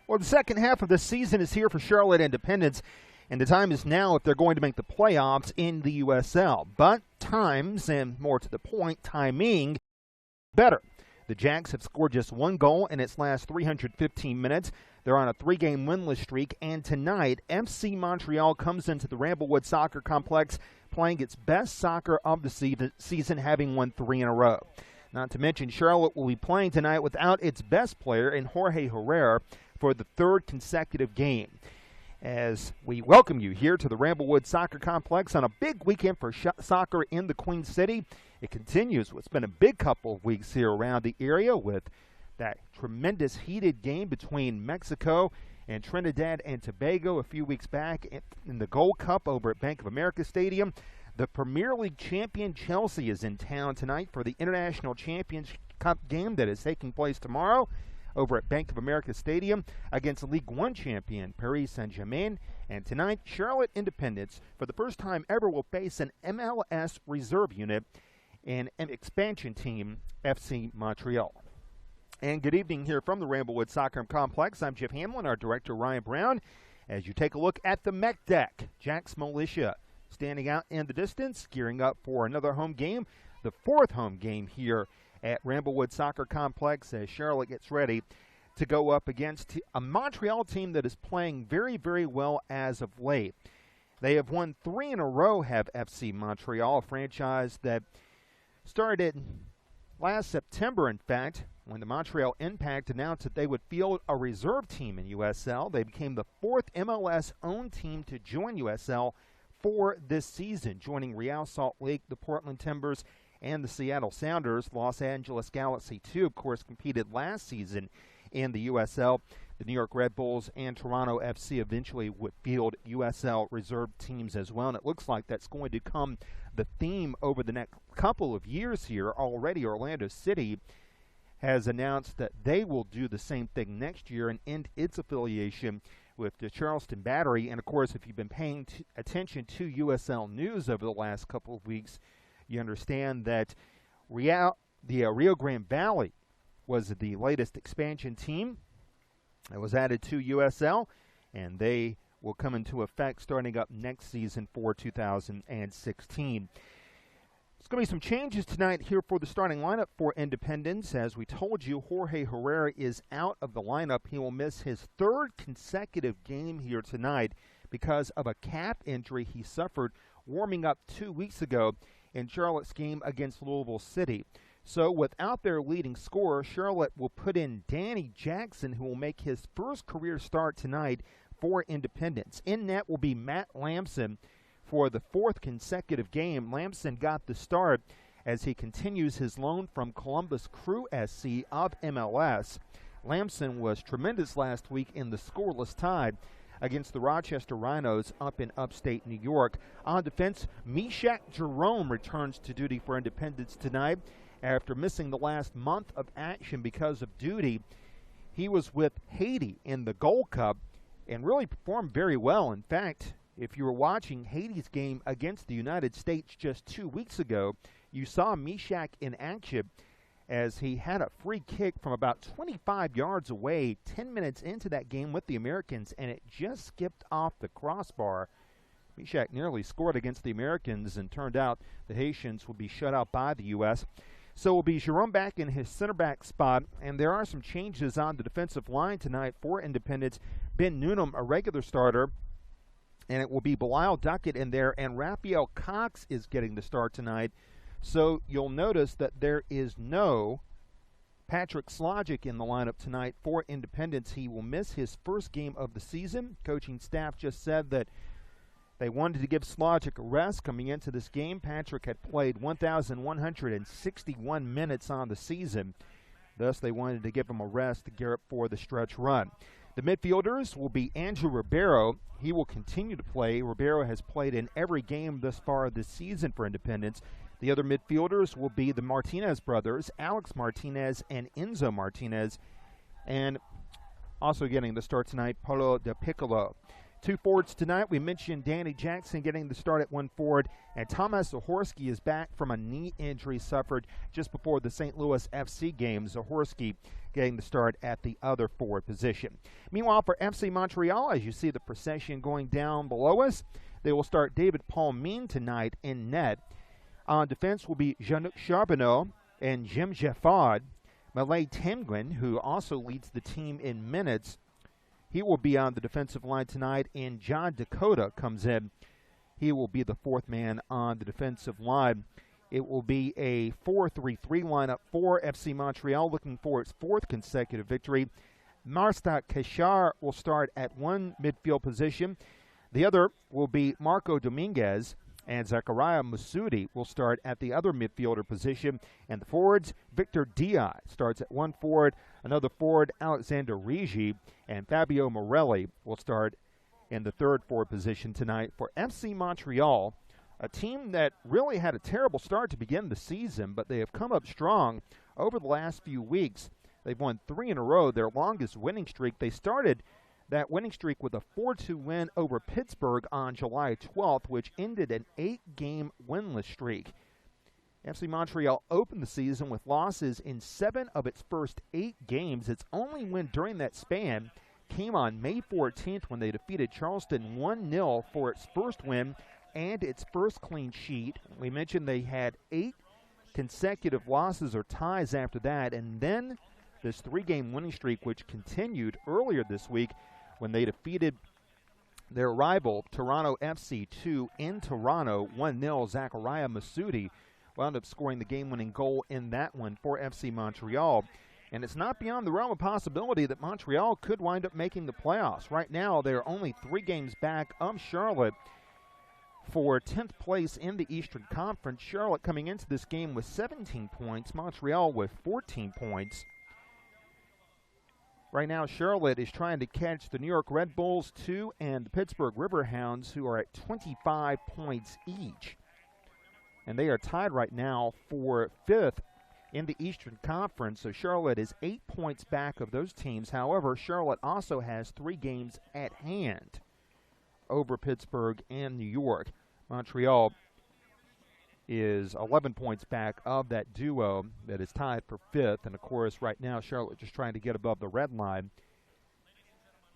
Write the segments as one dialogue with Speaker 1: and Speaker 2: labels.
Speaker 1: Well, the second half of the season is here for Charlotte Independence, and the time is now if they're going to make the playoffs in the USL. But times, and more to the point, timing, better. The Jacks have scored just one goal in its last 315 minutes. They're on a 3-game winless streak, and tonight, FC Montreal comes into the Ramblewood Soccer Complex playing its best soccer of the season, having won 3 in a row. Not to mention, Charlotte will be playing tonight without its best player in Jorge Herrera for the 3rd consecutive game. As we welcome you here to the Ramblewood Soccer Complex on a big weekend for soccer in the Queen City. It continues what's been a big couple of weeks here around the area with that tremendous heated game between Mexico and Trinidad and Tobago a few weeks back in the Gold Cup over at Bank of America Stadium. The Premier League champion Chelsea is in town tonight for the International Champions Cup game that is taking place tomorrow over at Bank of America Stadium against League One champion Paris Saint-Germain. And tonight, Charlotte Independence, for the first time ever, will face an MLS reserve unit and an expansion team, FC Montreal. And good evening here from the Ramblewood Soccer Complex. I'm Jeff Hamlin, our director Ryan Brown. As you take a look at the Mech Deck, Jack's Militia standing out in the distance, gearing up for another home game, the 4th home game here at Ramblewood Soccer Complex as Charlotte gets ready to go up against a Montreal team that is playing very, very well as of late. They have won 3 in a row, have FC Montreal, a franchise that started last September, in fact, when the Montreal Impact announced that they would field a reserve team in USL. They became the 4th MLS-owned team to join USL for this season, joining Real Salt Lake, the Portland Timbers, and the Seattle Sounders. Los Angeles Galaxy, too, of course, competed last season in the USL. The New York Red Bulls and Toronto FC eventually would field USL reserve teams as well, and it looks like that's going to become the theme over the next couple of years here. Already, Orlando City has announced that they will do the same thing next year and end its affiliation with the Charleston Battery. And, of course, if you've been paying attention to USL news over the last couple of weeks, you understand that the Rio Grande Valley was the latest expansion team that was added to USL, and they will come into effect starting up next season for 2016. There's going to be some changes tonight here for the starting lineup for Independence. As we told you, Jorge Herrera is out of the lineup. He will miss his 3rd consecutive game here tonight because of a calf injury he suffered warming up 2 weeks ago in Charlotte's game against Louisville City. So without their leading scorer, Charlotte will put in Danny Jackson, who will make his first career start tonight for Independence. In net will be Matt Lamson for the 4th consecutive game. Lamson got the start as he continues his loan from Columbus Crew SC of MLS. Lamson was tremendous last week in the scoreless tie against the Rochester Rhinos up in upstate New York. On defense, Meshach Jerome returns to duty for Independence tonight after missing the last month of action because of duty. He was with Haiti in the Gold Cup and really performed very well. In fact, if you were watching Haiti's game against the United States just 2 weeks ago, you saw Meshach in action as he had a free kick from about 25 yards away 10 minutes into that game with the Americans, and it just skipped off the crossbar. Meshach nearly scored against the Americans, and turned out the Haitians would be shut out by the U.S. So it will be Jerome back in his center back spot, and there are some changes on the defensive line tonight for Independence. Ben Noonan, a regular starter, and it will be Belial Duckett in there, and Raphael Cox is getting the start tonight. So you'll notice that there is no Patrick Slogic in the lineup tonight for Independence. He will miss his first game of the season. Coaching staff just said that they wanted to give Slogic a rest coming into this game. Patrick had played 1,161 minutes on the season. Thus, they wanted to give him a rest to gear up for the stretch run. The midfielders will be Andrew Ribeiro. He will continue to play. Ribeiro has played in every game thus far this season for Independence. The other midfielders will be the Martinez brothers, Alex Martinez and Enzo Martinez. And also getting the start tonight, Paulo De Piccolo. Two forwards tonight. We mentioned Danny Jackson getting the start at one forward, and Thomas Zahorski is back from a knee injury suffered just before the St. Louis FC game. Zahorski getting the start at the other forward position. Meanwhile, for FC Montreal, as you see the procession going down below us, they will start David Paulmine tonight in net. On defense will be Jean-Luc Charbonneau and Jim Jeffard. Malay Tenguin, who also leads the team in minutes, he will be on the defensive line tonight, and John Dakota comes in. He will be the fourth man on the defensive line. It will be a 4-3-3 lineup for FC Montreal, looking for its fourth consecutive victory. Marstak Keshar will start at one midfield position. The other will be Marco Dominguez, and Zachariah Masudi will start at the other midfielder position. And the forwards, Victor Diaz starts at one forward. Another forward, Alexander Rigi, and Fabio Morelli will start in the third forward position tonight for FC Montreal, a team that really had a terrible start to begin the season, but they have come up strong over the last few weeks. They've won 3 in a row, their longest winning streak. They started that winning streak with a 4-2 win over Pittsburgh on July 12th, which ended an 8-game winless streak. FC Montreal opened the season with losses in 7 of its first 8 games. Its only win during that span came on May 14th when they defeated Charleston 1-0 for its first win and its first clean sheet. We mentioned they had 8 consecutive losses or ties after that, and then this 3-game winning streak, which continued earlier this week when they defeated their rival Toronto FC 2 in Toronto 1-0. Zachariah Masudi wound up scoring the game-winning goal in that one for FC Montreal. And it's not beyond the realm of possibility that Montreal could wind up making the playoffs. Right now, they're only 3 games back of Charlotte for 10th place in the Eastern Conference. Charlotte coming into this game with 17 points, Montreal with 14 points. Right now, Charlotte is trying to catch the New York Red Bulls 2 and the Pittsburgh Riverhounds, who are at 25 points each. And they are tied right now for 5th in the Eastern Conference. So Charlotte is 8 points back of those teams. However, Charlotte also has 3 games at hand over Pittsburgh and New York. Montreal is 11 points back of that duo that is tied for 5th. And, of course, right now Charlotte just trying to get above the red line.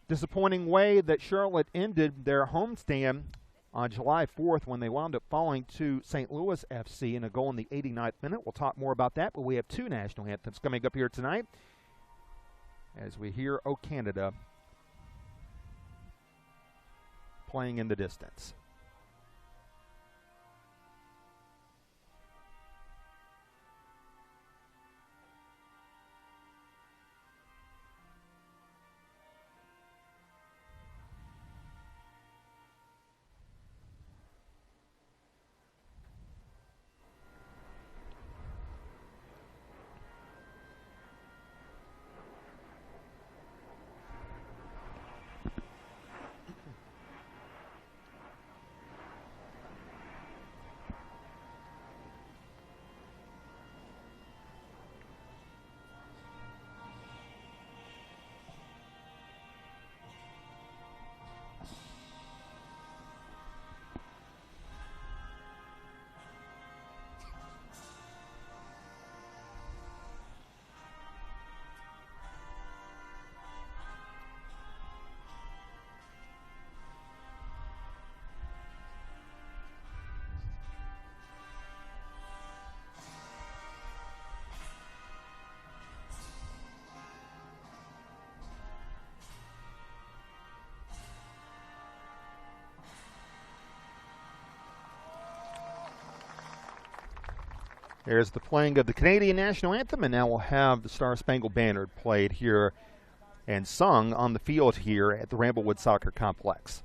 Speaker 1: Disappointing way that Charlotte ended their homestand on July 4th when they wound up falling to St. Louis FC in a goal in the 89th minute. We'll talk more about that, but we have 2 national anthems coming up here tonight as we hear O Canada playing in the distance. There's the playing of the Canadian National Anthem, and now we'll have the Star Spangled Banner played here and sung on the field here at the Ramblewood Soccer Complex.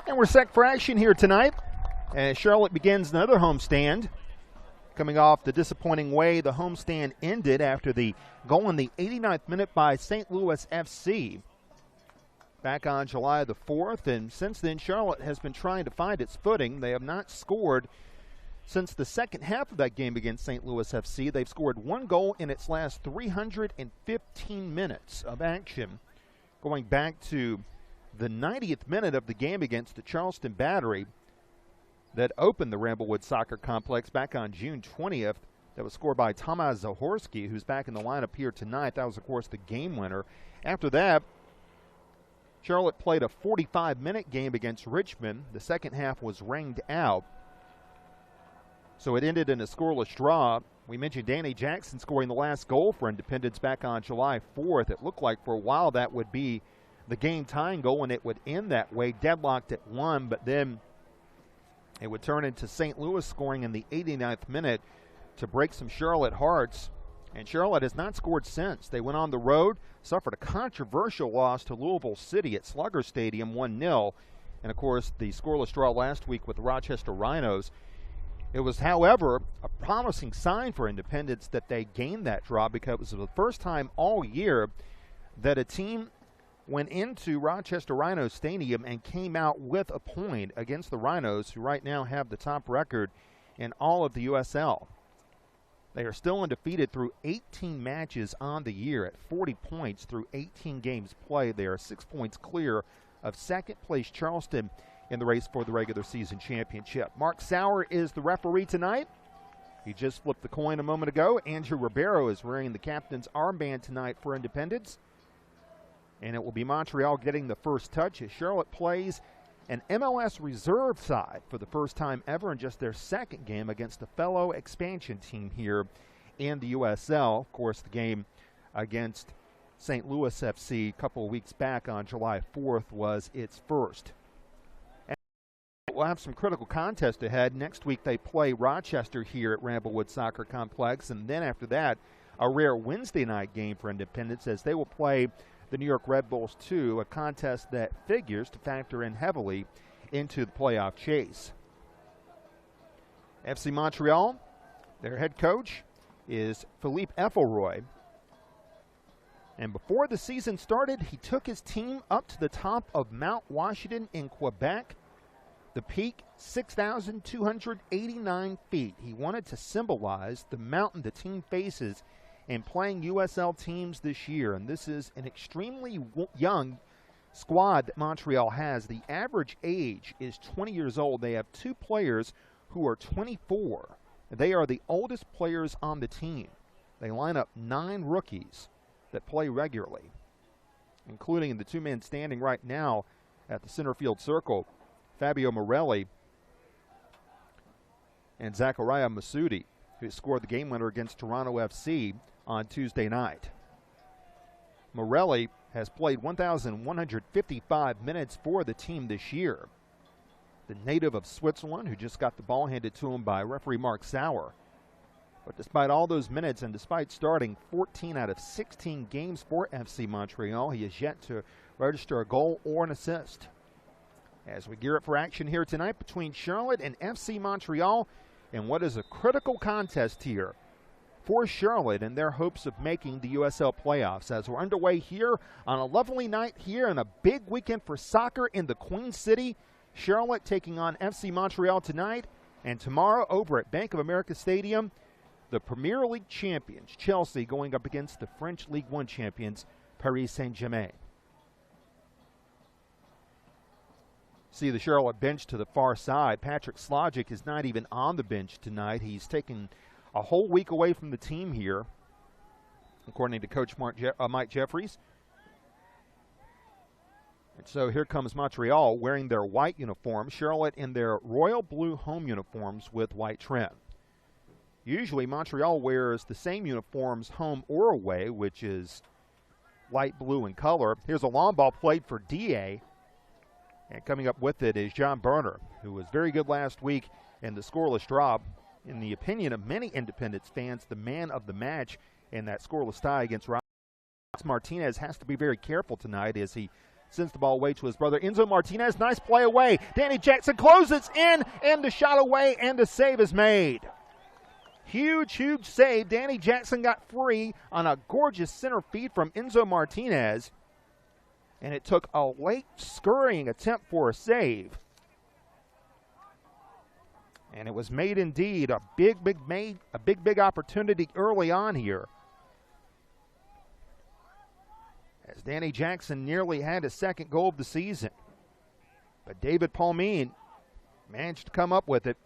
Speaker 1: And we're set for action here tonight as Charlotte begins another homestand. Coming off the disappointing way the homestand ended after the goal in the 89th minute by St. Louis FC back on July the 4th. And since then, Charlotte has been trying to find its footing. They have not scored since the second half of that game against St. Louis FC. They've scored one goal in its last 315 minutes of action, going back to the 90th minute of the game against the Charleston Battery that opened the Ramblewood Soccer Complex back on June 20th. That was scored by Tomasz Zahorski, who's back in the lineup here tonight. That was, of course, the game winner. After that, Charlotte played a 45-minute game against Richmond. The second half was rained out, so it ended in a scoreless draw. We mentioned Danny Jackson scoring the last goal for Independence back on July 4th. It looked like for a while that would be the game-tying goal, and it would end that way, deadlocked at 1, but then it would turn into St. Louis scoring in the 89th minute to break some Charlotte hearts, and Charlotte has not scored since. They went on the road, suffered a controversial loss to Louisville City at Slugger Stadium, 1-0, and of course the scoreless draw last week with the Rochester Rhinos. It was, however, a promising sign for Independence that they gained that draw, because it was the first time all year that a team went into Rochester Rhinos Stadium and came out with a point against the Rhinos, who right now have the top record in all of the USL. They are still undefeated through 18 matches on the year at 40 points through 18 games played. They are 6 points clear of second-place Charleston in the race for the regular season championship. Mark Sauer is the referee tonight. He just flipped the coin a moment ago. Andrew Ribeiro is wearing the captain's armband tonight for Independence. And it will be Montreal getting the first touch as Charlotte plays an MLS reserve side for the first time ever in just their second game against a fellow expansion team here in the USL. Of course, the game against St. Louis FC a couple of weeks back on July 4th was its first. And we'll have some critical contests ahead. Next week they play Rochester here at Ramblewood Soccer Complex, and then after that, a rare Wednesday night game for Independence as they will play the New York Red Bulls 2, a contest that figures to factor in heavily into the playoff chase. FC Montreal, their head coach is Philippe Effelroy. And before the season started, he took his team up to the top of Mount Washington in Quebec. The peak, 6,289 feet. He wanted to symbolize the mountain the team faces and playing USL teams this year. And this is an extremely young squad that Montreal has. The average age is 20 years old. They have two players who are 24. They are the oldest players on the team. They line up 9 rookies that play regularly, including the two men standing right now at the center field circle, Fabio Morelli and Zachariah Masudi, who scored the game winner against Toronto FC on Tuesday night. Morelli has played 1,155 minutes for the team this year. The native of Switzerland, who just got the ball handed to him by referee Mark Sauer. But despite all those minutes and despite starting 14 out of 16 games for FC Montreal, he has yet to register a goal or an assist. As we gear up for action here tonight between Charlotte and FC Montreal in what is a critical contest here for Charlotte and their hopes of making the USL playoffs. As we're underway here on a lovely night here and a big weekend for soccer in the Queen City, Charlotte taking on FC Montreal tonight, and tomorrow over at Bank of America Stadium, the Premier League champions, Chelsea, going up against the French League One champions, Paris Saint-Germain. See the Charlotte bench to the far side. Patrick Slogic is not even on the bench tonight. He's taken a whole week away from the team here, according to Coach Mike Jeffries. And so here comes Montreal wearing their white uniform, Charlotte in their royal blue home uniforms with white trim. Usually Montreal wears the same uniforms home or away, which is light blue in color. Here's a long ball played for DA. And coming up with it is John Berner, who was very good last week in the scoreless draw. In the opinion of many Independence fans, the man of the match in that scoreless tie against Ross Martinez has to be very careful tonight as he sends the ball away to his brother Enzo Martinez. Nice play away. Danny Jackson closes in, and the shot away, and the save is made. Huge, huge save. Danny Jackson got free on a gorgeous center feed from Enzo Martinez. And it took a late scurrying attempt for a save. And it was made indeed. A big opportunity early on here. As Danny Jackson nearly had his second goal of the season. But David Palmine managed to come up with it.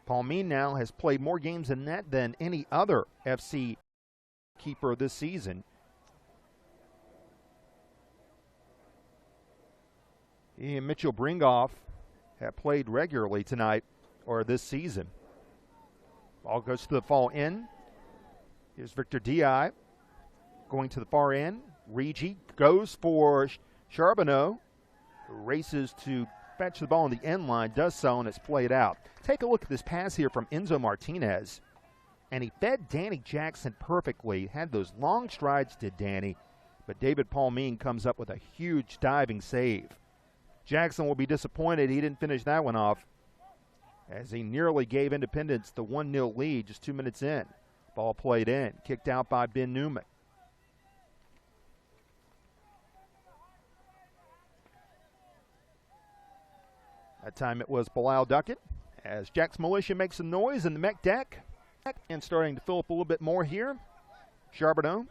Speaker 1: Palmine now has played more games in net than any other FC keeper this season. He and Mitchell Bringoff have played regularly tonight or this season. Ball goes to the far end. Here's Victor Di going to the far end. Rigi goes for Charbonneau, who races to fetch the ball on the end line, does so, and it's played out. Take a look at this pass here from Enzo Martinez. And he fed Danny Jackson perfectly. Had those long strides to Danny. But David Palmine comes up with a huge diving save. Jackson will be disappointed he didn't finish that one off, as he nearly gave Independence the 1-0 lead just 2 minutes in. Ball played in, kicked out by Ben Newman. That time it was Bilal Duckett, as Jack's Militia makes some noise in the mech deck. And starting to fill up a little bit more here. Charbonneau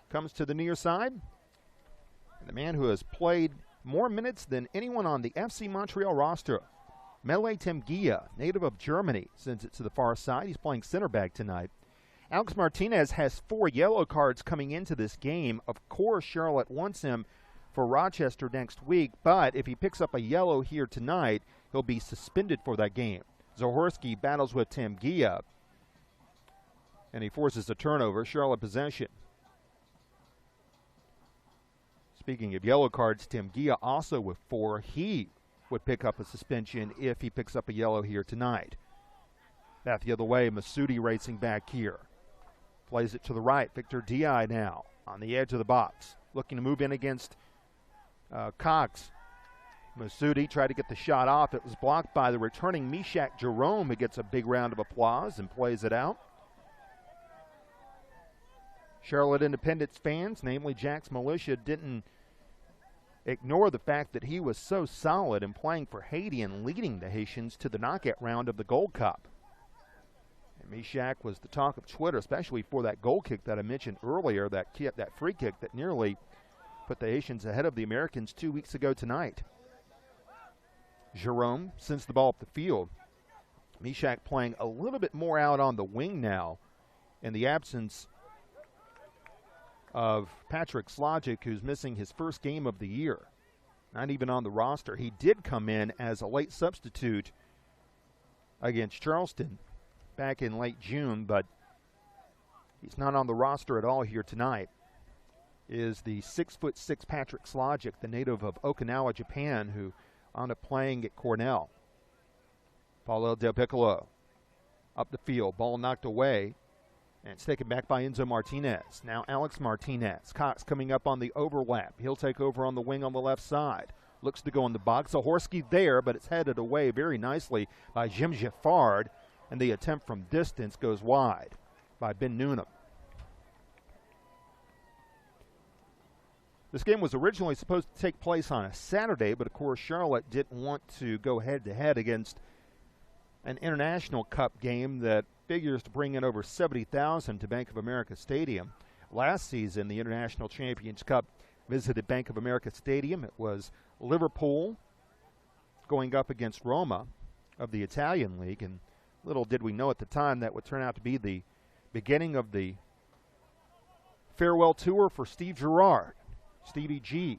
Speaker 1: comes to the near side. And the man who has played more minutes than anyone on the FC Montreal roster, Mele Temgia, native of Germany, sends it to the far side. He's playing center back tonight. Alex Martinez has 4 yellow cards coming into this game. Of course, Charlotte wants him for Rochester next week, but if he picks up a yellow here tonight, he'll be suspended for that game. Zahorski battles with Temgia, and he forces a turnover. Charlotte possession. Speaking of yellow cards, Temgia also with 4. He would pick up a suspension if he picks up a yellow here tonight. Back the other way, Masudi racing back here. Plays it to the right. Victor Di now on the edge of the box, looking to move in against Cox. Masudi tried to get the shot off. It was blocked by the returning Mishak Jerome, who gets a big round of applause and plays it out. Charlotte Independence fans, namely Jack's Militia, didn't ignore the fact that he was so solid in playing for Haiti and leading the Haitians to the knockout round of the Gold Cup. And Mishak was the talk of Twitter, especially for that goal kick that I mentioned earlier, that free kick that nearly put the Haitians ahead of the Americans 2 weeks ago tonight. Jerome sends the ball up the field. Mishak playing a little bit more out on the wing now in the absence of Patrick Slogic, who's missing his first game of the year. Not even on the roster. He did come in as a late substitute against Charleston back in late June, but he's not on the roster at all here tonight. is the 6'6" Patrick Slogic, the native of Okinawa, Japan, who wound up playing at Cornell. Paulo Del Piccolo up the field, ball knocked away, and it's taken back by Enzo Martinez. Now Alex Martinez. Cox coming up on the overlap. He'll take over on the wing on the left side. Looks to go in the box. Zahorsky there, but it's headed away very nicely by Jim Giffard, and the attempt from distance goes wide by Ben Noonan. This game was originally supposed to take place on a Saturday, but of course Charlotte didn't want to go head-to-head against an International Cup game that figures to bring in over 70,000 to Bank of America Stadium. Last season, the International Champions Cup visited Bank of America Stadium. It was Liverpool going up against Roma of the Italian League, and little did we know at the time that would turn out to be the beginning of the farewell tour for Steve Gerrard, Stevie G,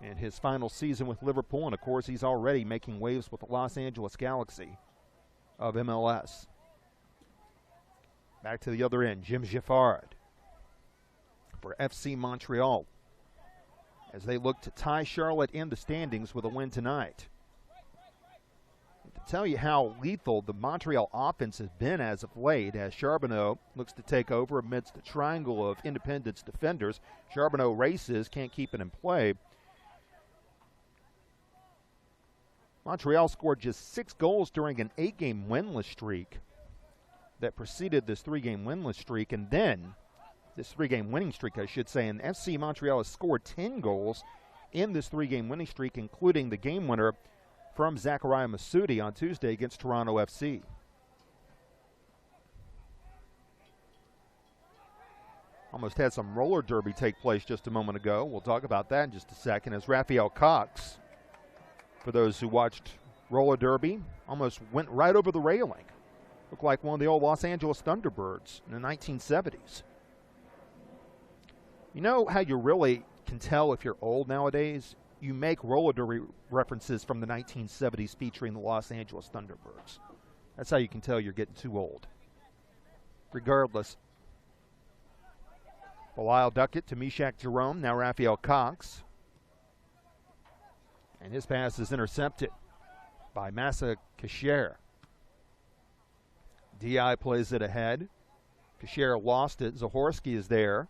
Speaker 1: in his final season with Liverpool. And of course, he's already making waves with the Los Angeles Galaxy of MLS. Back to the other end, Jim Giffard for FC Montreal as they look to tie Charlotte in the standings with a win tonight. To tell you how lethal the Montreal offense has been as of late, as Charbonneau looks to take over amidst a triangle of Independence defenders. Charbonneau races, can't keep it in play. Montreal scored just 6 goals during an 8-game winless streak that preceded this 3-game winless streak, and then this 3-game winning streak, I should say. And FC Montreal has scored 10 goals in this 3-game winning streak, including the game winner from Zachariah Masudi on Tuesday against Toronto FC. Almost had some roller derby take place just a moment ago. We'll talk about that in just a second, as Raphael Cox, for those who watched roller derby, almost went right over the railing. Looked like one of the old Los Angeles Thunderbirds in the 1970s. You know how you really can tell if you're old nowadays? You make roller derby references from the 1970s featuring the Los Angeles Thunderbirds. That's how you can tell you're getting too old. Regardless, Belial Duckett to Meshach Jerome, now Raphael Cox. And his pass is intercepted by Massa Kasher. DI plays it ahead. Kasher lost it. Zahorsky is there.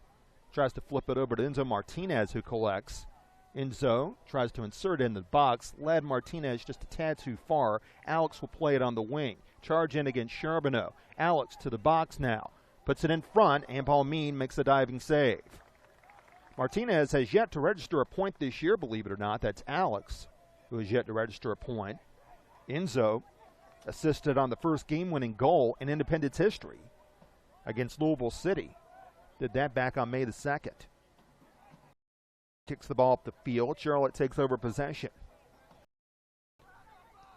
Speaker 1: Tries to flip it over to Enzo Martinez, who collects. Enzo tries to insert it in the box. Led Martinez just a tad too far. Alex will play it on the wing. Charge in against Charbonneau. Alex to the box now. Puts it in front, and Palmine makes a diving save. Martinez has yet to register a point this year, believe it or not. That's Alex who has yet to register a point. Enzo assisted on the first game-winning goal in Independence history against Louisville City. Did that back on May the 2nd. Kicks the ball up the field. Charlotte takes over possession.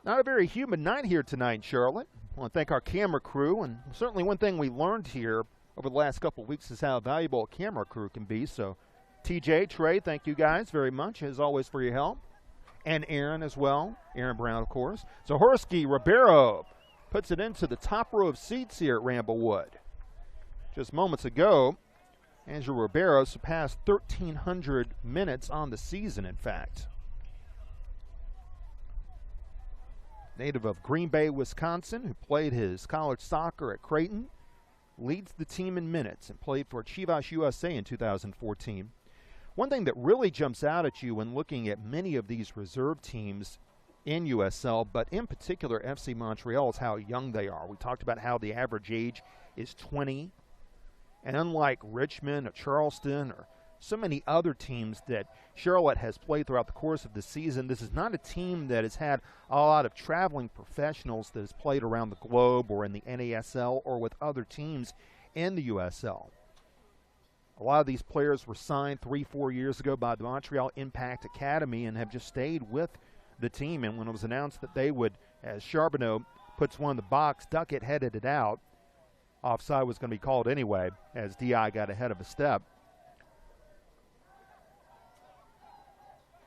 Speaker 1: Not a very humid night here tonight in Charlotte. I want to thank our camera crew, and certainly one thing we learned here over the last couple of weeks is how valuable a camera crew can be. So TJ, Trey, thank you guys very much, as always, for your help. And Aaron as well. Aaron Brown, of course. Zahorsky, Ribeiro puts it into the top row of seats here at Ramblewood. Just moments ago, Andrew Ribeiro surpassed 1,300 minutes on the season, in fact. Native of Green Bay, Wisconsin, who played his college soccer at Creighton, leads the team in minutes and played for Chivas USA in 2014. One thing that really jumps out at you when looking at many of these reserve teams in USL, but in particular FC Montreal, is how young they are. We talked about how the average age is 20. And unlike Richmond or Charleston or so many other teams that Charlotte has played throughout the course of the season, this is not a team that has had a lot of traveling professionals that has played around the globe or in the NASL or with other teams in the USL. A lot of these players were signed 3-4 years ago by the Montreal Impact Academy and have just stayed with the team. And when it was announced that they would, as Charbonneau puts one in the box, Duckett headed it out. Offside was going to be called anyway, as DI got ahead of a step.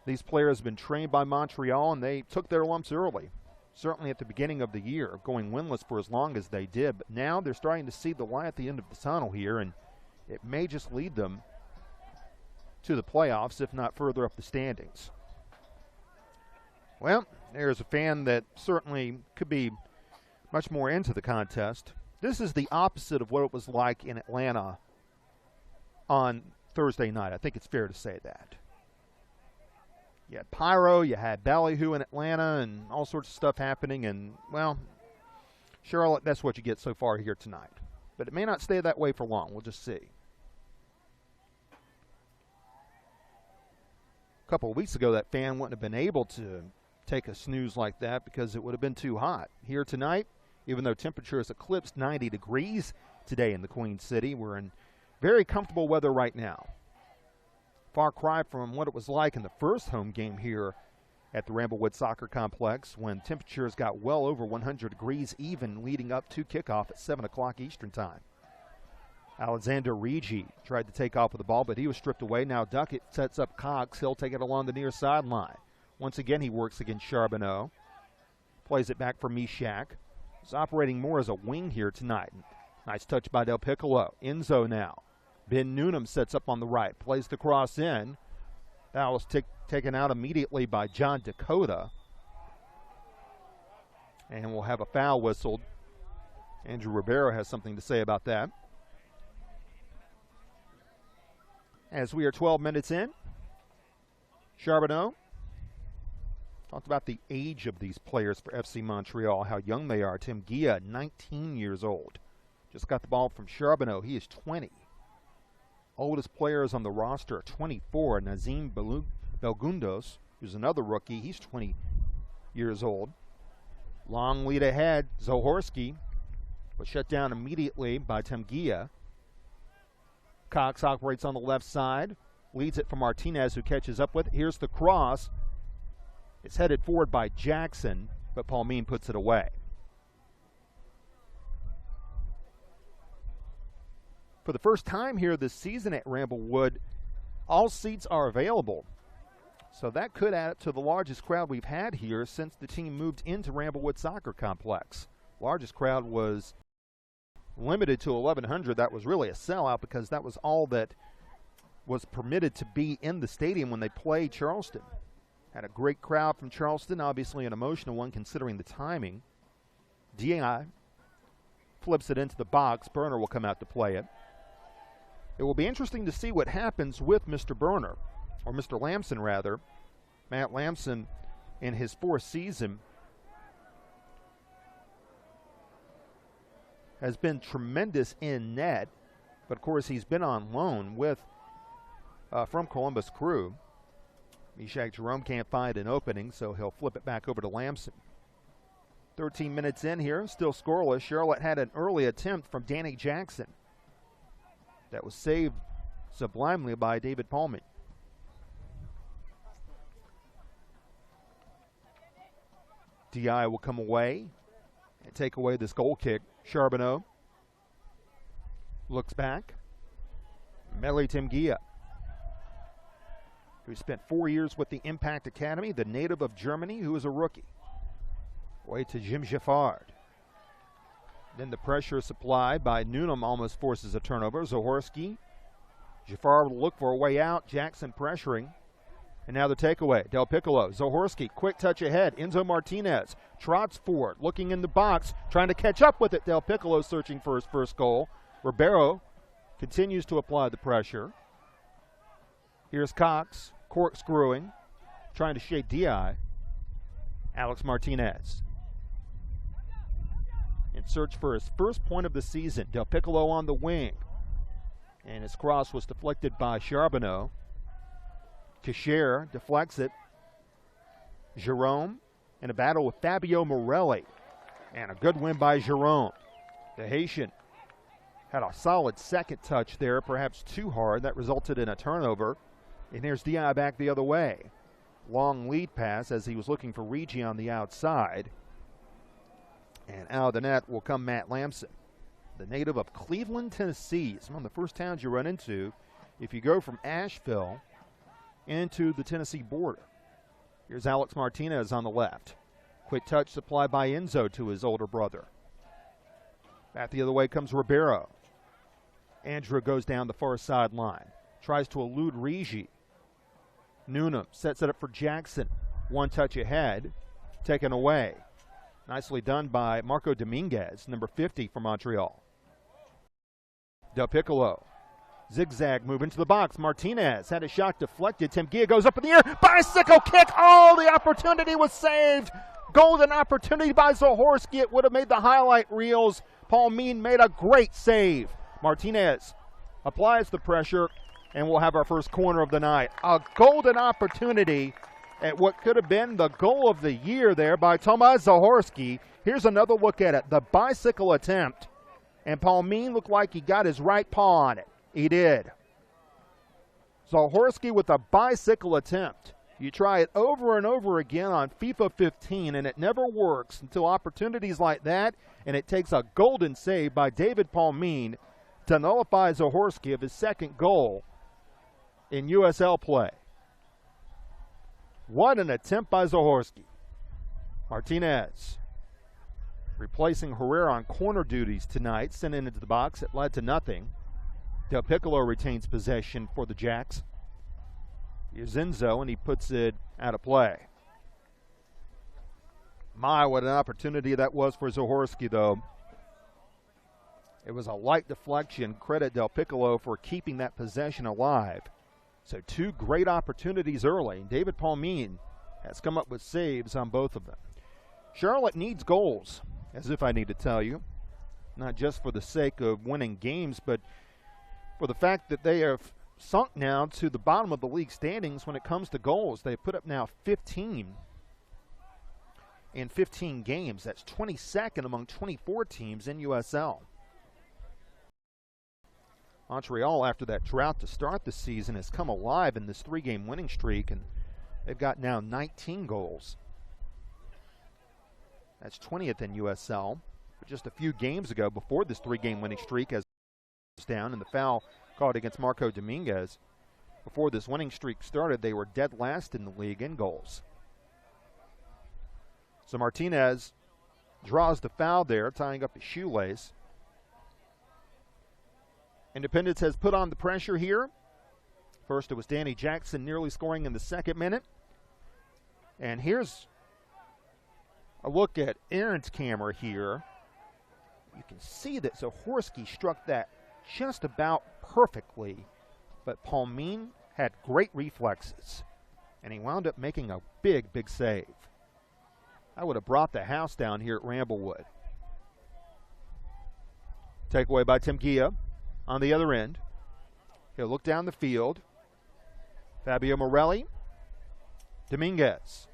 Speaker 1: These players have been trained by Montreal, and they took their lumps early, certainly at the beginning of the year, going winless for as long as they did. But now they're starting to see the light at the end of the tunnel here, and it may just lead them to the playoffs, if not further up the standings. Well, there's a fan that certainly could be much more into the contest. This is the opposite of what it was like in Atlanta on Thursday night. I think it's fair to say that. You had pyro, you had ballyhoo in Atlanta, and all sorts of stuff happening. And, well, Charlotte, that's what you get so far here tonight. But it may not stay that way for long. We'll just see. A couple of weeks ago, that fan wouldn't have been able to take a snooze like that because it would have been too hot. Here tonight, even though temperature has eclipsed 90 degrees today in the Queen City, we're in very comfortable weather right now. Far cry from what it was like in the first home game here at the Ramblewood Soccer Complex when temperatures got well over 100 degrees even leading up to kickoff at 7 o'clock Eastern time. Alexander Rigi tried to take off with the ball, but he was stripped away. Now Duckett sets up Cox. He'll take it along the near sideline. Once again, he works against Charbonneau. Plays it back for Mishak. He's operating more as a wing here tonight. Nice touch by Del Piccolo. Enzo now. Ben Noonan sets up on the right. Plays the cross in. That was taken out immediately by John Dakota. And we'll have a foul whistled. Andrew Ribeiro has something to say about that. As we are 12 minutes in, Charbonneau talked about the age of these players for FC Montreal, how young they are. Tim Gia, 19 years old. Just got the ball from Charbonneau. He is 20. Oldest players on the roster are 24. Nazim Belgundos, who's another rookie, he's 20 years old. Long lead ahead. Zohorski was shut down immediately by Temgia. Cox operates on the left side. Leads it for Martinez, who catches up with it. Here's the cross. It's headed forward by Jackson, but Palmine puts it away. For the first time here this season at Ramblewood, all seats are available. So that could add up to the largest crowd we've had here since the team moved into Ramblewood Soccer Complex. Largest crowd was limited to 1,100. That was really a sellout because that was all that was permitted to be in the stadium when they played Charleston. Had a great crowd from Charleston, obviously an emotional one considering the timing. DI flips it into the box. Berner will come out to play it. It will be interesting to see what happens with Mr. Berner, or Mr. Lamson rather. Matt Lamson in his fourth season has been tremendous in net, but of course he's been on loan with from Columbus Crew. Mishak Jerome can't find an opening, so he'll flip it back over to Lamson. 13 minutes in here, still scoreless. Charlotte had an early attempt from Danny Jackson that was saved sublimely by David Palming. DI will come away and take away this goal kick. Charbonneau looks back. Meli Temgia, who spent 4 years with the Impact Academy, the native of Germany, who is a rookie. Way to Jim Giffard. Then the pressure supplied by Newnham almost forces a turnover. Zohorski. Giffard will look for a way out. Jackson pressuring. And now the takeaway. Del Piccolo. Zohorski, quick touch ahead. Enzo Martinez trots forward, looking in the box, trying to catch up with it. Del Piccolo searching for his first goal. Ribeiro continues to apply the pressure. Here's Cox, corkscrewing, trying to shade DI. Alex Martinez in search for his first point of the season. Del Piccolo on the wing. And his cross was deflected by Charbonneau. Kisher deflects it. Jerome in a battle with Fabio Morelli. And a good win by Jerome. The Haitian had a solid second touch there, perhaps too hard. That resulted in a turnover. And here's DI back the other way. Long lead pass as he was looking for Rigi on the outside. And out of the net will come Matt Lamson, the native of Cleveland, Tennessee. It's one of the first towns you run into if you go from Asheville into the Tennessee border. Here's Alex Martinez on the left. Quick touch supplied by Enzo to his older brother. Back the other way comes Ribeiro. Andrew goes down the far sideline. tries to elude Rigi. Noonan sets it up for Jackson. One touch ahead, taken away. Nicely done by Marco Dominguez, number 50 for Montreal. Del Piccolo. Zigzag move into the box. Martinez had a shot deflected. Tim Gia goes up in the air. Bicycle kick. Oh, the opportunity was saved. Golden opportunity by Zahorski. It would have made the highlight reels. Paul Mean made a great save. Martinez applies the pressure, and we'll have our first corner of the night. A golden opportunity at what could have been the goal of the year there by Tomasz Zahorski. Here's another look at it. The bicycle attempt. And Paul Mean looked like he got his right paw on it. He did. Zahorski with a bicycle attempt. You try it over and over again on FIFA 15, and it never works until opportunities like that, and it takes a golden save by David Paul Mean to nullify Zahorski of his second goal in USL play. What an attempt by Zahorski. Martinez replacing Herrera on corner duties tonight, sent it into the box. It led to nothing. Del Piccolo retains possession for the Jacks. Here's Enzo, and he puts it out of play. My, what an opportunity that was for Zahorski, though. It was a light deflection. Credit Del Piccolo for keeping that possession alive. So two great opportunities early. David Paul Mean has come up with saves on both of them. Charlotte needs goals, as if I need to tell you. Not just for the sake of winning games, but for the fact that they have sunk now to the bottom of the league standings when it comes to goals. They've put up now 15 in 15 games. That's 22nd among 24 teams in USL. Montreal, after that drought to start the season, has come alive in this 3-game winning streak, and they've got now 19 goals. That's 20th in USL. But just a few games ago, before this 3-game winning streak, as down and the foul called against Marco Dominguez, before this winning streak started, they were dead last in the league in goals. So Martinez draws the foul there, tying up his shoelace. Independence has put on the pressure here. First, it was Danny Jackson nearly scoring in the second minute. And here's a look at Aaron's camera here. You can see that Zahorski struck that just about perfectly, but Paul Mean had great reflexes, and he wound up making a big save. I would have brought the house down here at Ramblewood. Takeaway by Tim Gia on the other end. He'll look down the field. Fabio Morelli. Dominguez.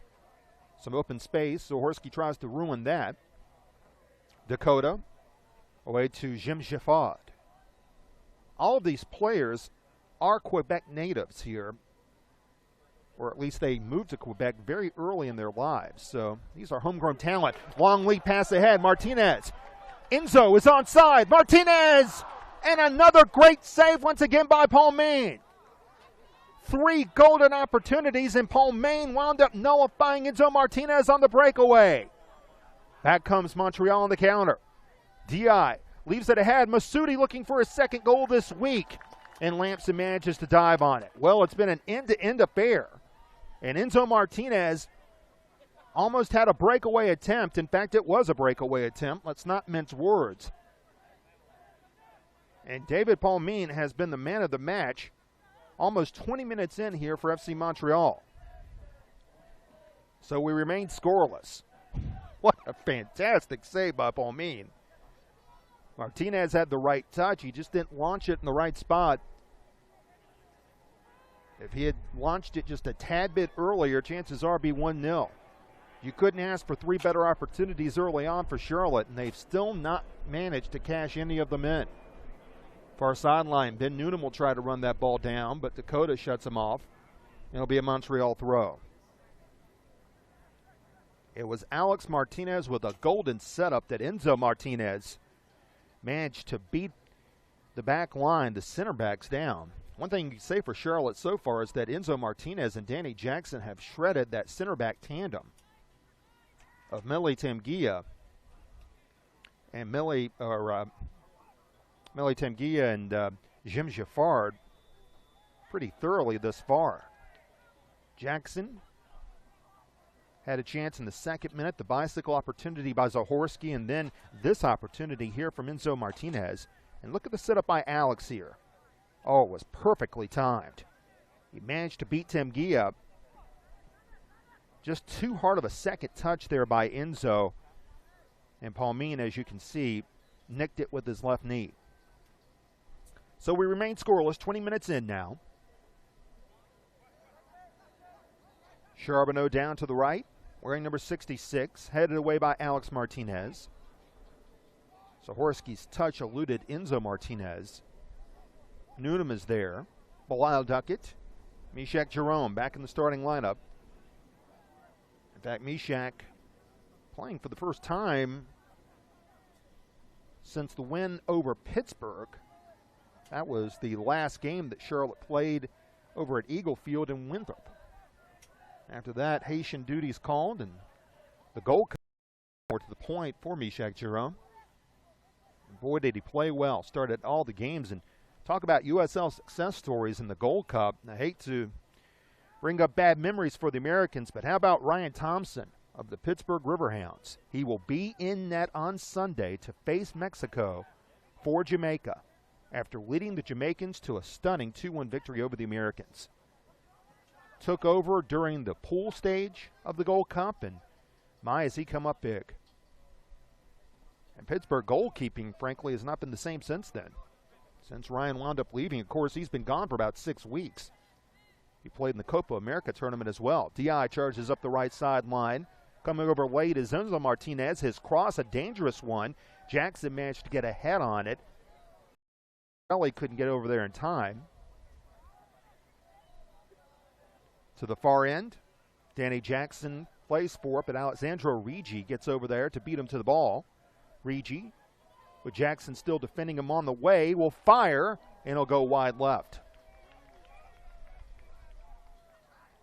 Speaker 1: Some open space. Zahorski tries to ruin that. Dakota away to Jim Giffard. All of these players are Quebec natives here, or at least they moved to Quebec very early in their lives. So these are homegrown talent. Long lead pass ahead. Martinez. Enzo is onside. Martinez! And another great save once again by Paul Mean. 3 golden opportunities, and Paul Mean wound up nullifying Enzo Martinez on the breakaway. Back comes Montreal on the counter. Di leaves it ahead. Masudi looking for his second goal this week. And Lampson manages to dive on it. Well, it's been an end-to-end affair. And Enzo Martinez almost had a breakaway attempt. In fact, it was a breakaway attempt. Let's not mince words. And David Paul Mean has been the man of the match almost 20 minutes in here for FC Montreal. So we remain scoreless. What a fantastic save by Paul Mean. Martinez had the right touch. He just didn't launch it in the right spot. If he had launched it just a tad bit earlier, chances are it'd be 1-0. You couldn't ask for 3 better opportunities early on for Charlotte, and they've still not managed to cash any of them in. Far sideline, Ben Noonan will try to run that ball down, but Dakota shuts him off. It'll be a Montreal throw. It was Alex Martinez with a golden setup that Enzo Martinez managed to beat the back line, the center backs down. One thing you can say for Charlotte so far is that Enzo Martinez and Danny Jackson have shredded that center back tandem of Meli Temgia and Meli Temgia and Jim Giffard. pretty thoroughly thus far. Jackson had a chance in the second minute, the bicycle opportunity by Zahorski, and then this opportunity here from Enzo Martinez. And look at the setup by Alex here. Oh, it was perfectly timed. He managed to beat Temgia. Just too hard of a second touch there by Enzo. And Palmin, as you can see, nicked it with his left knee. So we remain scoreless, 20 minutes in now. Charbonneau down to the right, wearing number 66, headed away by Alex Martinez. Zahorski's touch eluded Enzo Martinez. Noonan is there. Bilal Duckett. Mishak Jerome back in the starting lineup. In fact, Mishak playing for the first time since the win over Pittsburgh. That was the last game that Charlotte played over at Eagle Field in Winthrop. After that, Haitian duties called, and the goal more to the point for Mishak Jerome. And boy, did he play well. Started all the games. And talk about USL success stories in the Gold Cup. I hate to bring up bad memories for the Americans, but how about Ryan Thompson of the Pittsburgh Riverhounds? He will be in net on Sunday to face Mexico for Jamaica after leading the Jamaicans to a stunning 2-1 victory over the Americans. Took over during the pool stage of the Gold Cup, and my, has he come up big. And Pittsburgh goalkeeping, frankly, has not been the same since then. Since Ryan wound up leaving, of course, he's been gone for about 6 weeks. He played in the Copa America tournament as well. Di charges up the right sideline. Coming over late is Enzo Martinez. His cross, a dangerous one. Jackson managed to get a head on it. Ellie couldn't get over there in time. To the far end, Danny Jackson plays for it, but Alessandro Rigi gets over there to beat him to the ball. Rigi, with Jackson still defending him on the way, will fire, and he'll go wide left.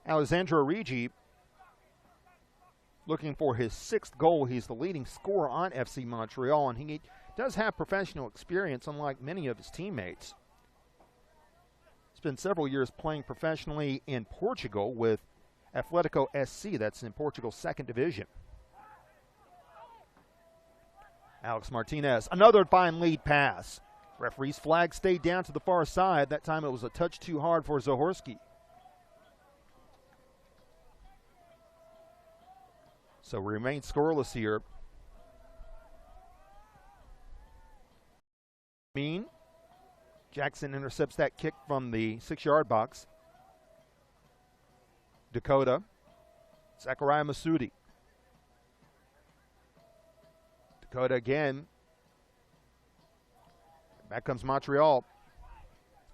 Speaker 1: Alessandro Rigi looking for his 6th goal. He's the leading scorer on FC Montreal, and he does have professional experience, unlike many of his teammates. Spent several years playing professionally in Portugal with Atletico SC, that's in Portugal's 2nd division. Alex Martinez, another fine lead pass. Referee's flag stayed down to the far side. That time it was a touch too hard for Zahorski. So we remain scoreless here. Jackson intercepts that kick from the 6-yard box. Dakota. Zachariah Masudi. Dakota again. Back comes Montreal.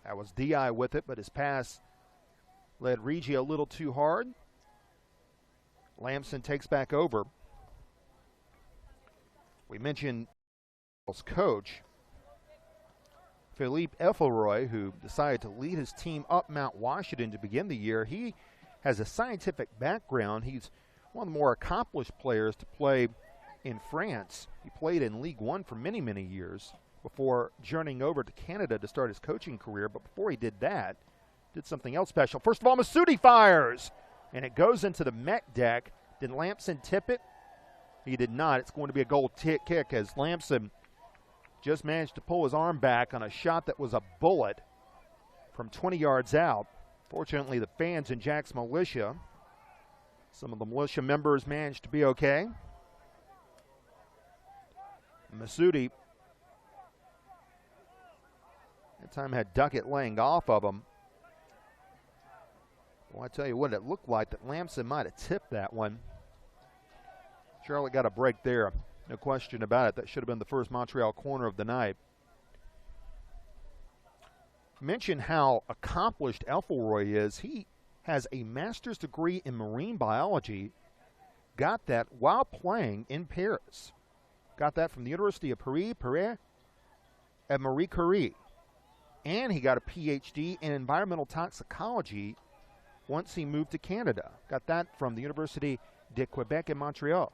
Speaker 1: That was Di with it, but his pass led Rigi a little too hard. Lamson takes back over. We mentioned coach Philippe Effelroy, who decided to lead his team up Mount Washington to begin the year. He has a scientific background. He's one of the more accomplished players to play in France. He played in League One for many, many years before journeying over to Canada to start his coaching career. But before he did that, did something else special. First of all, Masudi fires, and it goes into the Met deck. Did Lamson tip it? He did not. It's going to be a goal kick as Lamson just managed to pull his arm back on a shot that was a bullet from 20 yards out. Fortunately, the fans in Jack's militia, some of the militia members managed to be okay. Masudi, that time had Duckett laying off of him. Well, I tell you what, it looked like that Lamson might have tipped that one. Charlotte got a break there. No question about it. That should have been the first Montreal corner of the night. Mention how accomplished Elfelroy is. He has a master's degree in marine biology. Got that while playing in Paris. Got that from the University of Paris at Marie Curie. And he got a PhD in environmental toxicology once he moved to Canada. Got that from the University de Quebec in Montreal.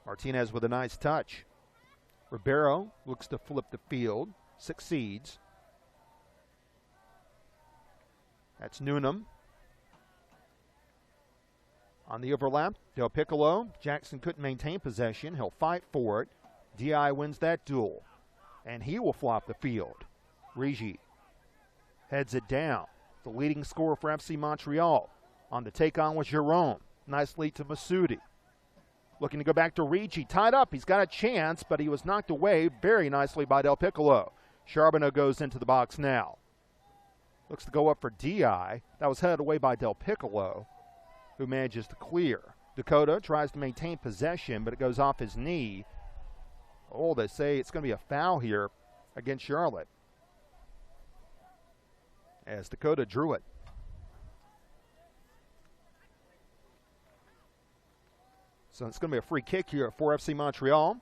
Speaker 1: Martinez with a nice touch. Ribeiro looks to flip the field, succeeds. That's Newnham. On the overlap, Del Piccolo. Jackson couldn't maintain possession. He'll fight for it. DI wins that duel, and he will flop the field. Rigi heads it down. The leading scorer for FC Montreal. On the take-on was Jerome. Nice lead to Masudi. Looking to go back to Rigi. Tied up. He's got a chance, but he was knocked away very nicely by Del Piccolo. Charbonneau goes into the box now. Looks to go up for DI. That was headed away by Del Piccolo, who manages to clear. Dakota tries to maintain possession, but it goes off his knee. Oh, they say it's going to be a foul here against Charlotte, as Dakota drew it. So it's going to be a free kick here for FC Montreal.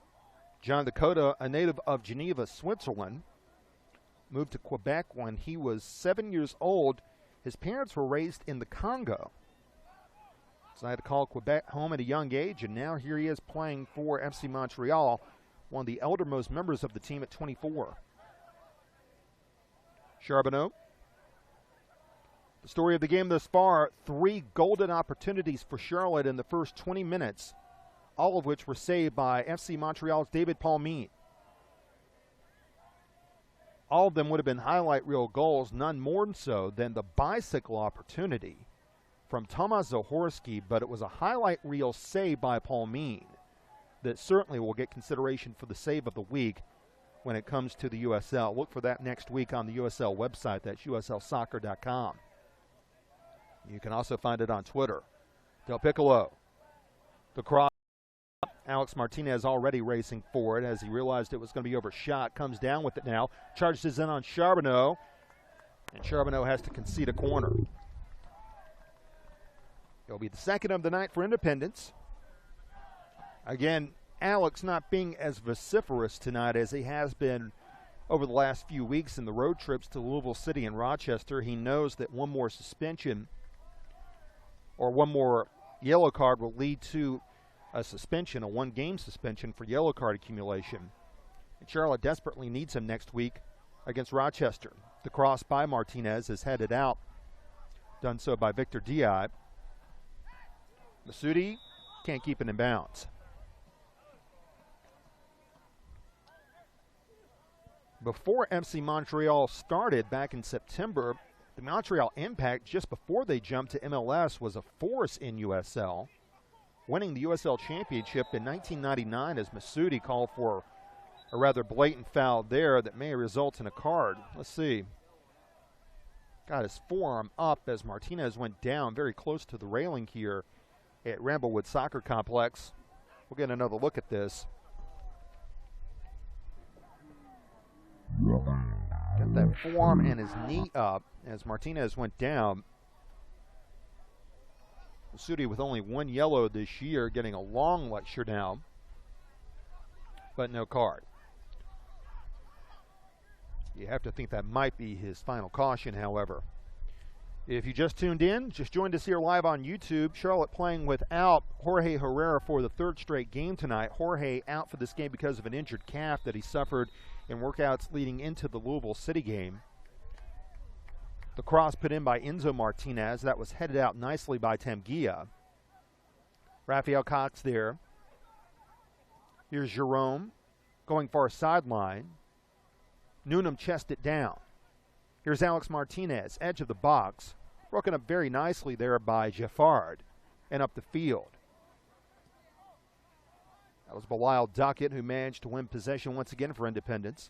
Speaker 1: John Dakota, a native of Geneva, Switzerland, moved to Quebec when he was 7 years old. His parents were raised in the Congo. So I had to call Quebec home at a young age, and now here he is playing for FC Montreal, one of the eldermost members of the team at 24. Charbonneau. The story of the game thus far, 3 golden opportunities for Charlotte in the first 20 minutes, all of which were saved by FC Montreal's David Palmine. All of them would have been highlight reel goals, none more so than the bicycle opportunity from Tomasz Zahorski, but it was a highlight reel save by Palmine that certainly will get consideration for the save of the week when it comes to the USL. Look for that next week on the USL website. That's uslsoccer.com. You can also find it on Twitter. Del Piccolo, the cross. Alex Martinez already racing for it as he realized it was going to be overshot. Comes down with it now. Charges in on Charbonneau. And Charbonneau has to concede a corner. It'll be the second of the night for Independence. Again, Alex not being as vociferous tonight as he has been over the last few weeks in the road trips to Louisville City and Rochester. He knows that one more suspension or one more yellow card will lead to a suspension, a one-game suspension for yellow card accumulation. And Charlotte desperately needs him next week against Rochester. The cross by Martinez is headed out, done so by Victor Diab. Masudi can't keep it in bounds. Before FC Montreal started back in September, the Montreal Impact, just before they jumped to MLS, was a force in USL, winning the USL Championship in 1999 as Masudi called for a rather blatant foul there that may result in a card. Let's see. Got his forearm up as Martinez went down very close to the railing here at Ramblewood Soccer Complex. We'll get another look at this. Got that forearm and his knee up as Martinez went down. Masudi with only one yellow this year, getting a long lecture now, but no card. You have to think that might be his final caution, however. If you just tuned in, just joined us here live on YouTube, Charlotte playing without Jorge Herrera for the third straight game tonight. Jorge out for this game because of an injured calf that he suffered in workouts leading into the Louisville City game. The cross put in by Enzo Martinez. That was headed out nicely by Tamgia. Rafael Cox there. Here's Jerome going far sideline. Newnham chest it down. Here's Alex Martinez, edge of the box. Broken up very nicely there by Jaffard and up the field. That was Belial Duckett who managed to win possession once again for Independence.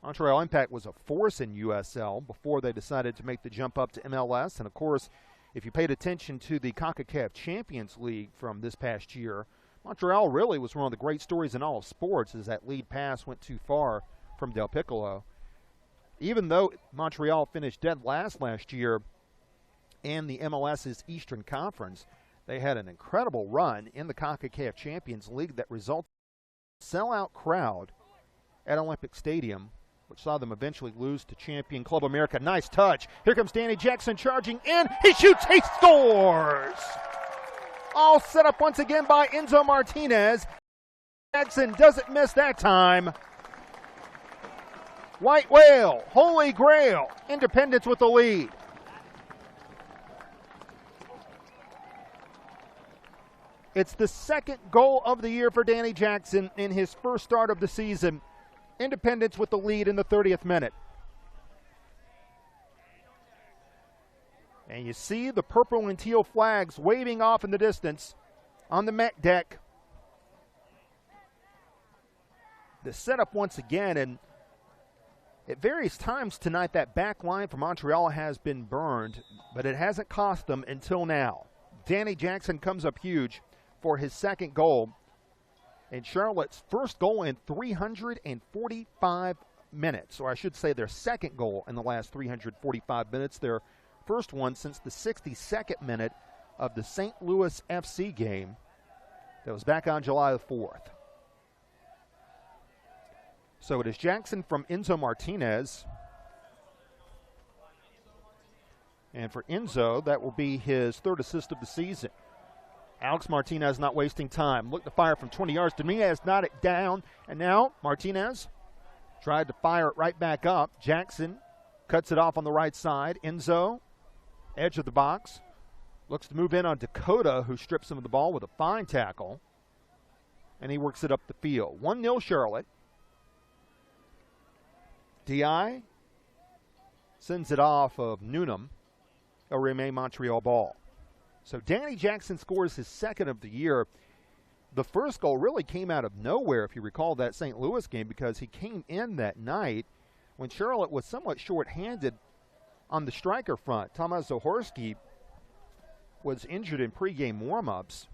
Speaker 1: Montreal Impact was a force in USL before they decided to make the jump up to MLS. And, of course, if you paid attention to the CONCACAF Champions League from this past year, Montreal really was one of the great stories in all of sports as that lead pass went too far from Del Piccolo. Even though Montreal finished dead last year in the MLS's Eastern Conference, they had an incredible run in the CONCACAF Champions League that resulted in a sellout crowd at Olympic Stadium, which saw them eventually lose to champion Club America. Nice touch. Here comes Danny Jackson charging in. He shoots. He scores. All set up once again by Enzo Martinez. Jackson doesn't miss that time. White Whale, Holy Grail, Independence with the lead. It's the second goal of the year for Danny Jackson in his first start of the season. Independence with the lead in the 30th minute. And you see the purple and teal flags waving off in the distance on the Met deck. The setup once again, and at various times tonight that back line for Montreal has been burned, but it hasn't cost them until now. Danny Jackson comes up huge for his second goal, and Charlotte's first goal in 345 minutes, or I should say their second goal in the last 345 minutes. Their first one since the 62nd minute of the St. Louis FC game that was back on July the 4th. So it is Jackson from Enzo Martinez. And for Enzo, that will be his third assist of the season. Alex Martinez not wasting time. Look to fire from 20 yards. Dominguez knotted it down. And now Martinez tried to fire it right back up. Jackson cuts it off on the right side. Enzo, edge of the box, looks to move in on Dakota, who strips him of the ball with a fine tackle. And he works it up the field. 1-0 Charlotte. DI sends it off of Newnham. It'll remain Montreal ball. So Danny Jackson scores his second of the year. The first goal really came out of nowhere, if you recall that St. Louis game, because he came in that night when Charlotte was somewhat short-handed on the striker front. Tomasz Zahorski was injured in pregame warm-ups.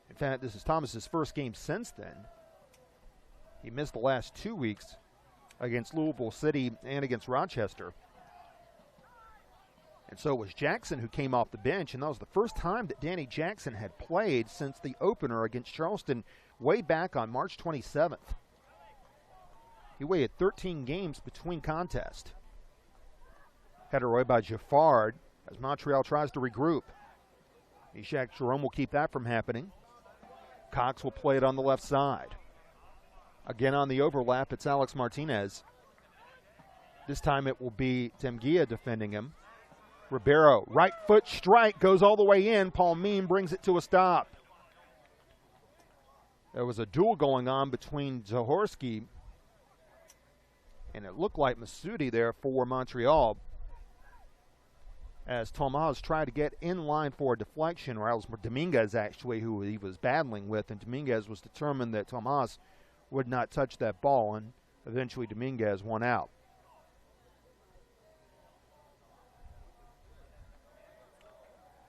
Speaker 1: In fact, this is Thomas's first game since then. He missed the last 2 weeks against Louisville City and against Rochester. And so it was Jackson who came off the bench, and that was the first time that Danny Jackson had played since the opener against Charleston way back on March 27th. He waited 13 games between contests. Header away by Jaffard as Montreal tries to regroup. Ishak Jerome will keep that from happening. Cox will play it on the left side. Again on the overlap, it's Alex Martinez. This time it will be Temgia defending him. Ribeiro, right foot strike, goes all the way in. Palmine brings it to a stop. There was a duel going on between Zahorski and it looked like Masudi there for Montreal, as Tomas tried to get in line for a deflection, or else Dominguez actually, who he was battling with, and Dominguez was determined that Tomas would not touch that ball, and eventually Dominguez won out.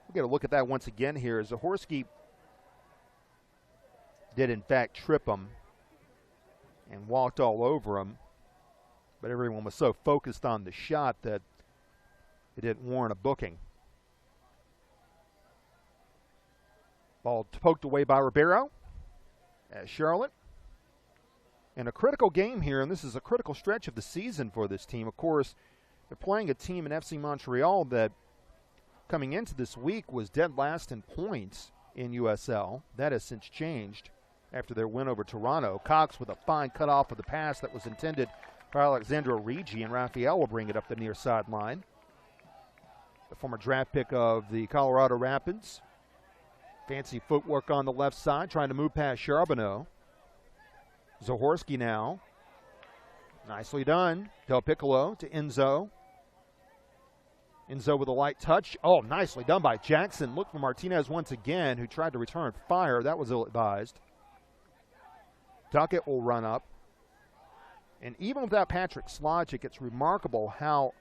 Speaker 1: We'll get a look at that once again here. Zahorski did in fact trip him and walked all over him, but everyone was so focused on the shot that it didn't warrant a booking. Ball poked away by Ribeiro as Charlotte. And a critical game here, and this is a critical stretch of the season for this team. Of course, they're playing a team in FC Montreal that coming into this week was dead last in points in USL. That has since changed after their win over Toronto. Cox with a fine cutoff of the pass that was intended for Alexandro Rigi, and Raphael will bring it up the near sideline. The former draft pick of the Colorado Rapids. Fancy footwork on the left side, trying to move past Charbonneau. Zahorski now. Nicely done. Del Piccolo to Enzo. Enzo with a light touch. Oh, nicely done by Jackson. Look for Martinez once again, who tried to return fire. That was ill-advised. Duckett will run up. And even without Patrick Slogic, it's remarkable how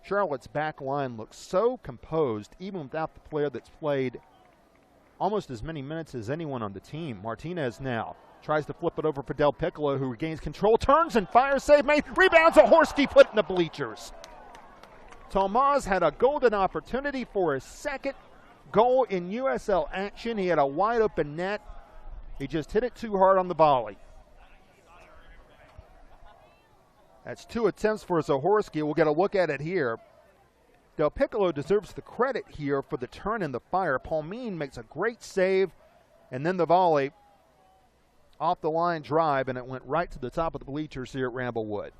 Speaker 1: Charlotte's back line looks so composed, even without the player that's played almost as many minutes as anyone on the team. Martinez now tries to flip it over for Del Piccolo, who regains control, turns and fires, save made, rebounds, Zahorski put in the bleachers. Tomas had a golden opportunity for his second goal in USL action. He had a wide open net. He just hit it too hard on the volley. That's 2 attempts for Zahorski. We'll get a look at it here. Del Piccolo deserves the credit here for the turn and the fire. Palmine makes a great save, and then the volley off the line drive, and it went right to the top of the bleachers here at Ramblewood.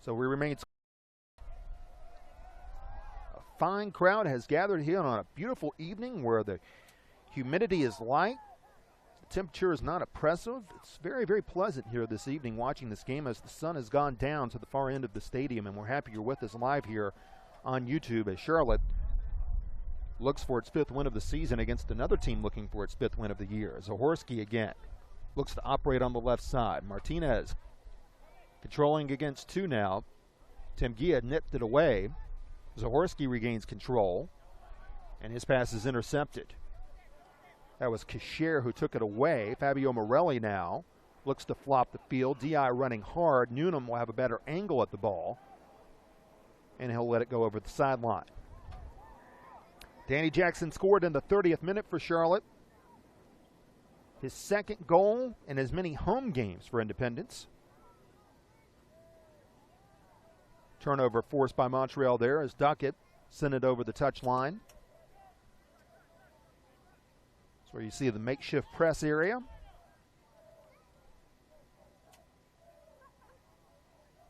Speaker 1: So we remain. A fine crowd has gathered here on a beautiful evening where the Humidity is light. The temperature is not oppressive. It's very, very pleasant here this evening watching this game as the sun has gone down to the far end of the stadium, and we're happy you're with us live here on YouTube as Charlotte looks for its 5th win of the season against another team looking for its 5th win of the year. Zahorski again looks to operate on the left side. Martinez controlling against 2 now. Tim Gia nipped it away. Zahorski regains control, and his pass is intercepted. That was Kasher who took it away. Fabio Morelli now looks to flop the field. DI running hard. Newnham will have a better angle at the ball, and he'll let it go over the sideline. Danny Jackson scored in the 30th minute for Charlotte. His 2nd goal in as many home games for Independence. Turnover forced by Montreal there as Duckett sent it over the touchline. That's where you see the makeshift press area.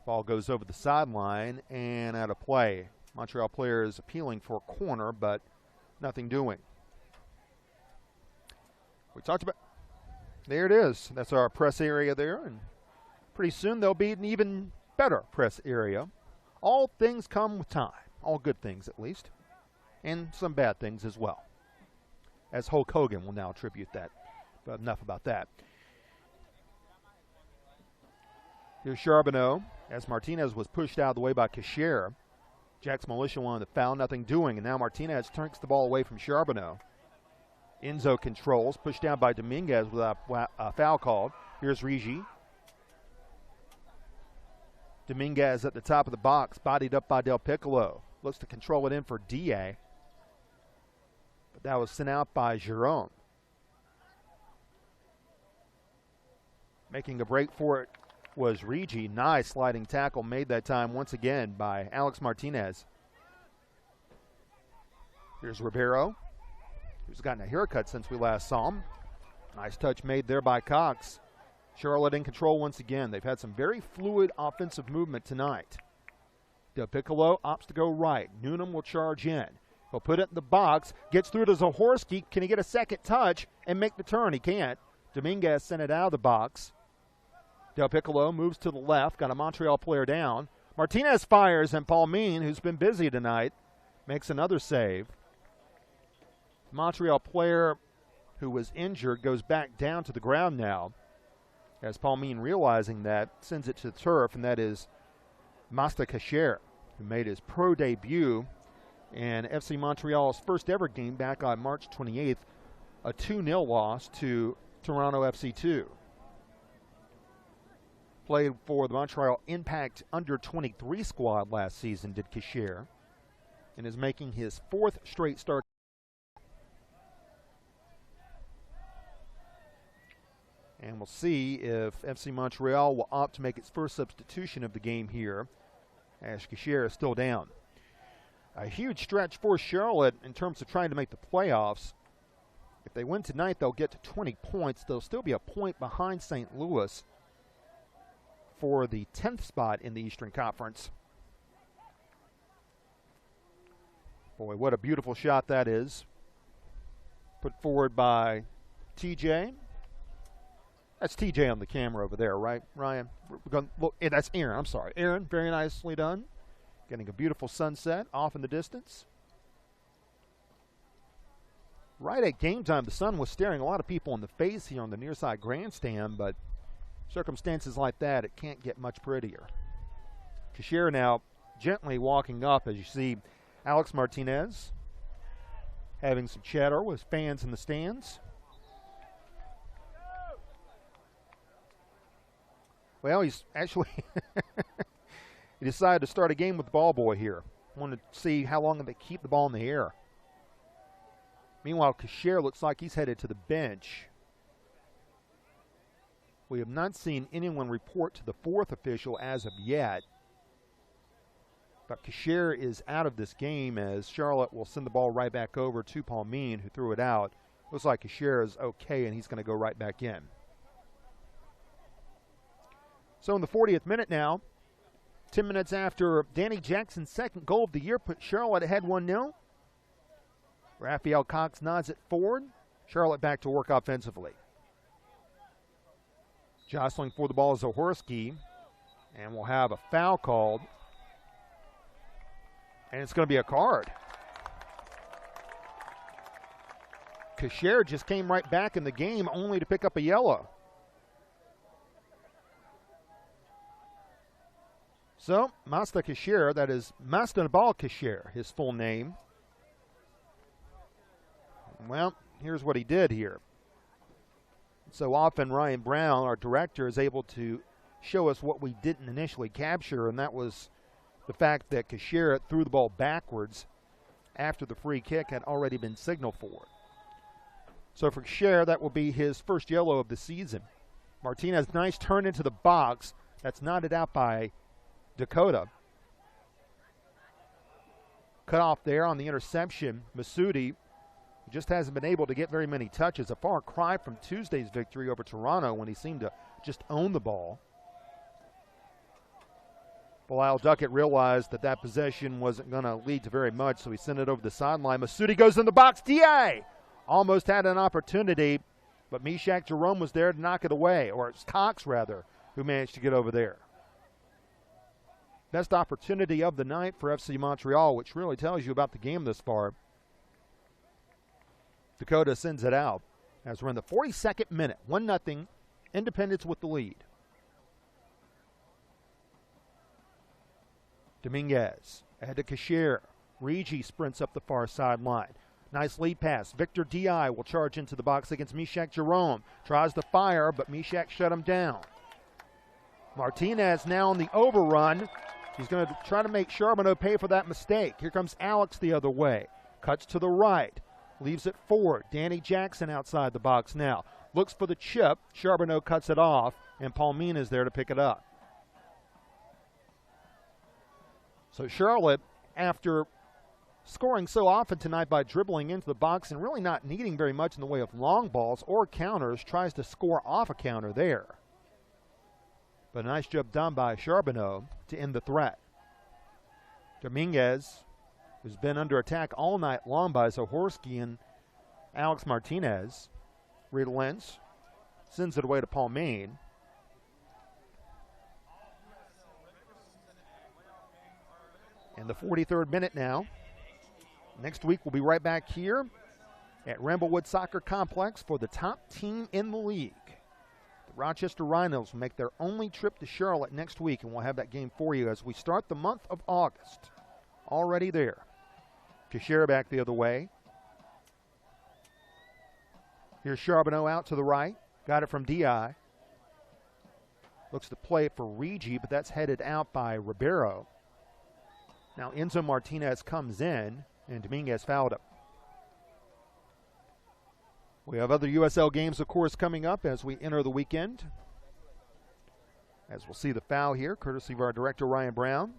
Speaker 1: Ball goes over the sideline and out of play. Montreal player is appealing for a corner, but nothing doing. We talked about, there it is. That's our press area there, and pretty soon there'll be an even better press area. All things come with time. All good things, at least. And some bad things as well. As Hulk Hogan will now attribute that. But enough about that. Here's Charbonneau as Martinez was pushed out of the way by Kasher. Jack's Militia wanted to foul, nothing doing. And now Martinez turns the ball away from Charbonneau. Enzo controls, pushed down by Dominguez with a foul called. Here's Rigi. Dominguez at the top of the box, bodied up by Del Piccolo. Looks to control it in for DA. But that was sent out by Jerome. Making a break for it was Rigi. Nice sliding tackle made that time once again by Alex Martinez. Here's Ribeiro, who's gotten a haircut since we last saw him. Nice touch made there by Cox. Charlotte in control once again. They've had some very fluid offensive movement tonight. Del Piccolo opts to go right. Newnham will charge in. He'll put it in the box, gets through to Zahorski. Can he get a second touch and make the turn? He can't. Dominguez sent it out of the box. Del Piccolo moves to the left, got a Montreal player down. Martinez fires, and Palmine, who's been busy tonight, makes another save. Montreal player who was injured goes back down to the ground now, as Palmine, realizing that, sends it to the turf, and that is Masta Kasher, who made his pro debut in FC Montreal's first ever game back on March 28th, a 2-0 loss to Toronto FC2. Played for the Montreal Impact under-23 squad last season, did Kasher, and is making his 4th straight start. And we'll see if FC Montreal will opt to make its first substitution of the game here, as Kasher is still down. A huge stretch for Charlotte in terms of trying to make the playoffs. If they win tonight, they'll get to 20 points. They'll still be a point behind St. Louis for the 10th spot in the Eastern Conference. Boy, what a beautiful shot that is. Put forward by TJ. That's TJ on the camera over there, right, Ryan? We're going to look, that's Aaron. I'm sorry. Aaron, very nicely done. Getting a beautiful sunset off in the distance. Right at game time, the sun was staring a lot of people in the face here on the near side grandstand, but circumstances like that, it can't get much prettier. Kasher now gently walking up as you see Alex Martinez having some chatter with fans in the stands. Well, he's actually he decided to start a game with the ball boy here. Wanted to see how long they keep the ball in the air. Meanwhile, Kasher looks like he's headed to the bench. We have not seen anyone report to the 4th official as of yet. But Kasher is out of this game as Charlotte will send the ball right back over to Palmine, who threw it out. Looks like Kasher is okay, and he's going to go right back in. So in the 40th minute now, 10 minutes after Danny Jackson's 2nd goal of the year put Charlotte ahead 1-0. Raphael Cox nods it forward. Charlotte back to work offensively. Jostling for the ball is Zahorski, and we'll have a foul called, and it's going to be a card. Kasher just came right back in the game only to pick up a yellow. So, Masta Kasher, that is Mastanabal Kasher, his full name. Well, here's what he did here. So often Ryan Brown, our director, is able to show us what we didn't initially capture, and that was the fact that Kasher threw the ball backwards after the free kick had already been signaled for. So for Kasher, that will be his first yellow of the season. Martinez, nice turn into the box. That's knotted out by Dakota. Cut off there on the interception. Masudi just hasn't been able to get very many touches. A far cry from Tuesday's victory over Toronto when he seemed to just own the ball. Bilal Duckett realized that that possession wasn't going to lead to very much, so he sent it over the sideline. Masudi goes in the box. D.A. almost had an opportunity, but Meshach Jerome was there to knock it away, or it's Cox, rather, who managed to get over there. Best opportunity of the night for FC Montreal, which really tells you about the game this far. Dakota sends it out as we're in the 42nd minute. 1-0, Independence with the lead. Dominguez ahead to Kasher. Rigi sprints up the far sideline. Nice lead pass. Victor D.I. will charge into the box against Meshach Jerome. Tries to fire, but Meshach shut him down. Martinez now on the overrun. He's going to try to make Charbonneau pay for that mistake. Here comes Alex the other way. Cuts to the right. Leaves it forward. Danny Jackson outside the box now. Looks for the chip. Charbonneau cuts it off, and Palmin is there to pick it up. So Charlotte, after scoring so often tonight by dribbling into the box and really not needing very much in the way of long balls or counters, tries to score off a counter there. But a nice job done by Charbonneau to end the threat. Dominguez, who's been under attack all night long by Zahorski and Alex Martinez, relents, sends it away to Palmin. In the 43rd minute now. Next week we'll be right back here at Ramblewood Soccer Complex for the top team in the league. The Rochester Rhinos will make their only trip to Charlotte next week, and we'll have that game for you as we start the month of August. Already there. Kasher back the other way. Here's Charbonneau out to the right. Got it from D.I. Looks to play it for Rigi, but that's headed out by Ribeiro. Now Enzo Martinez comes in, and Dominguez fouled him. We have other USL games, of course, coming up as we enter the weekend. As we'll see the foul here, courtesy of our director, Ryan Brown.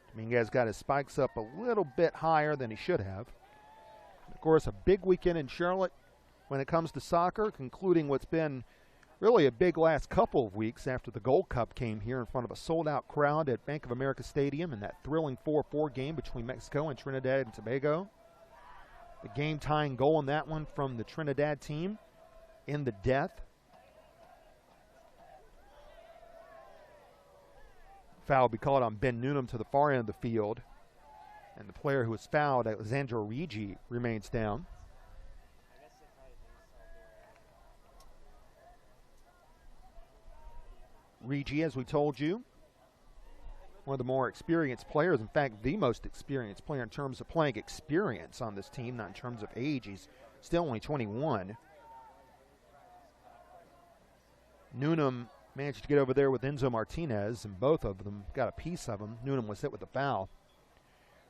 Speaker 1: Dominguez got his spikes up a little bit higher than he should have. Of course, a big weekend in Charlotte when it comes to soccer, concluding what's been really a big last couple of weeks after the Gold Cup came here in front of a sold-out crowd at Bank of America Stadium in that thrilling 4-4 game between Mexico and Trinidad and Tobago. The game-tying goal in that one from the Trinidad team in the death. Foul will be called on Ben Noonan to the far end of the field. And the player who was fouled, Alexandro Rigi, remains down. Rigi, as we told you, one of the more experienced players. In fact, the most experienced player in terms of playing experience on this team, not in terms of age. He's still only 21. Noonan managed to get over there with Enzo Martinez, and both of them got a piece of him. Noonan was hit with a foul.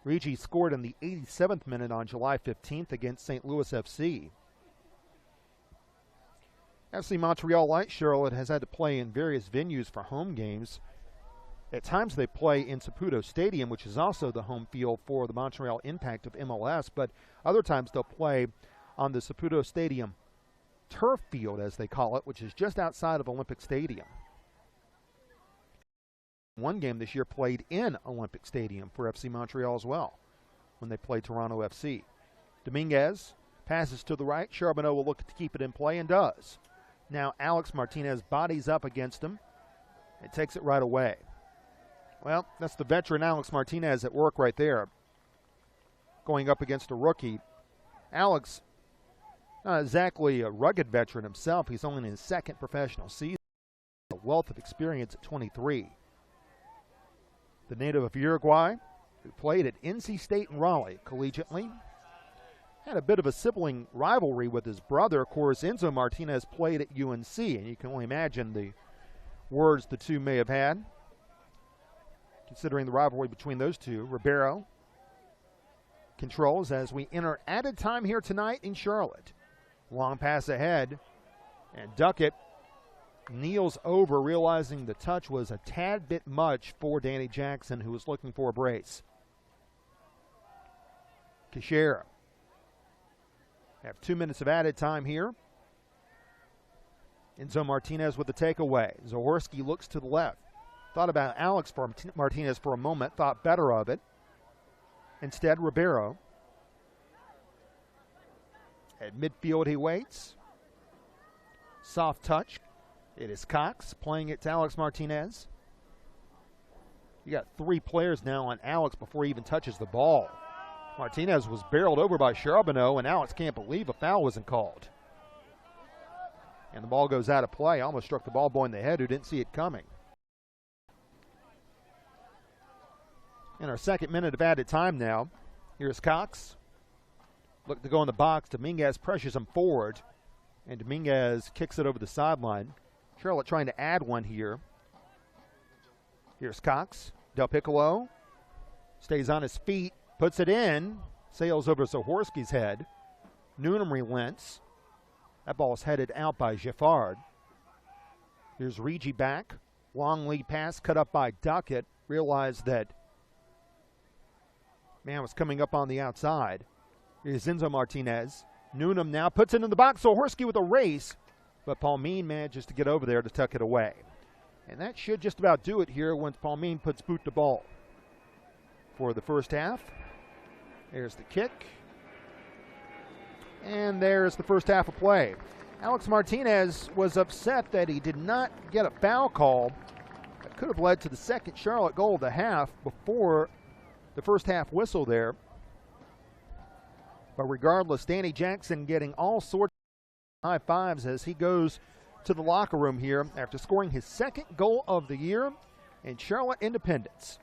Speaker 1: Rigi scored in the 87th minute on July 15th against St. Louis FC. FC Montreal, like Charlotte, has had to play in various venues for home games. At times they play in Saputo Stadium, which is also the home field for the Montreal Impact of MLS, but other times they'll play on the Saputo Stadium turf field, as they call it, which is just outside of Olympic Stadium. One game this year played in Olympic Stadium for FC Montreal as well when they played Toronto FC. Dominguez Passes to the right. Charbonneau will look to keep it in play and does. Now Alex Martinez bodies up against him and takes it right away. Well, that's the veteran Alex Martinez at work right there, going up against a rookie. Alex, not exactly a rugged veteran himself. He's only in his second professional season. A wealth of experience at 23. The native of Uruguay, who played at NC State and Raleigh collegiately, had a bit of a sibling rivalry with his brother. Of course, Enzo Martinez played at UNC, and you can only imagine the words the two may have had, considering the rivalry between those two. Ribeiro controls as we enter added time here tonight in Charlotte. Long pass ahead, and Duckett kneels over, realizing the touch was a tad bit much for Danny Jackson, who was looking for a brace. Kishera have 2 minutes of added time here. Enzo Martinez with the takeaway. Zahorski looks to the left. Thought about Alex Martinez for a moment, thought better of it. Instead, Ribeiro. At midfield, he waits. Soft touch. It is Cox playing it to Alex Martinez. You got 3 players now on Alex before he even touches the ball. Martinez was barreled over by Charbonneau, and Alex can't believe a foul wasn't called. And the ball goes out of play. Almost struck the ball boy in the head who didn't see it coming. In our second minute of added time now, here's Cox. Look to go in the box. Dominguez pressures him forward, and Dominguez kicks it over the sideline. Charlotte trying to add one here. Here's Cox. Del Piccolo stays on his feet, puts it in, sails over Zahorski's head. Noonan relents. That ball is headed out by Giffard. Here's Rigi back. Long lead pass cut up by Duckett. Realized that man was coming up on the outside. Here's Enzo Martinez. Noonan now puts it in the box. Zahorski with a race, but Palmine manages to get over there to tuck it away. And that should just about do it here once Palmine puts boot to ball. For the first half, there's the kick. And there's the first half of play. Alex Martinez was upset that he did not get a foul call. That could have led to the second Charlotte goal of the half before the first half whistle there. But regardless, Danny Jackson getting all sorts of high fives as he goes to the locker room here after scoring his second goal of the year. And Charlotte Independence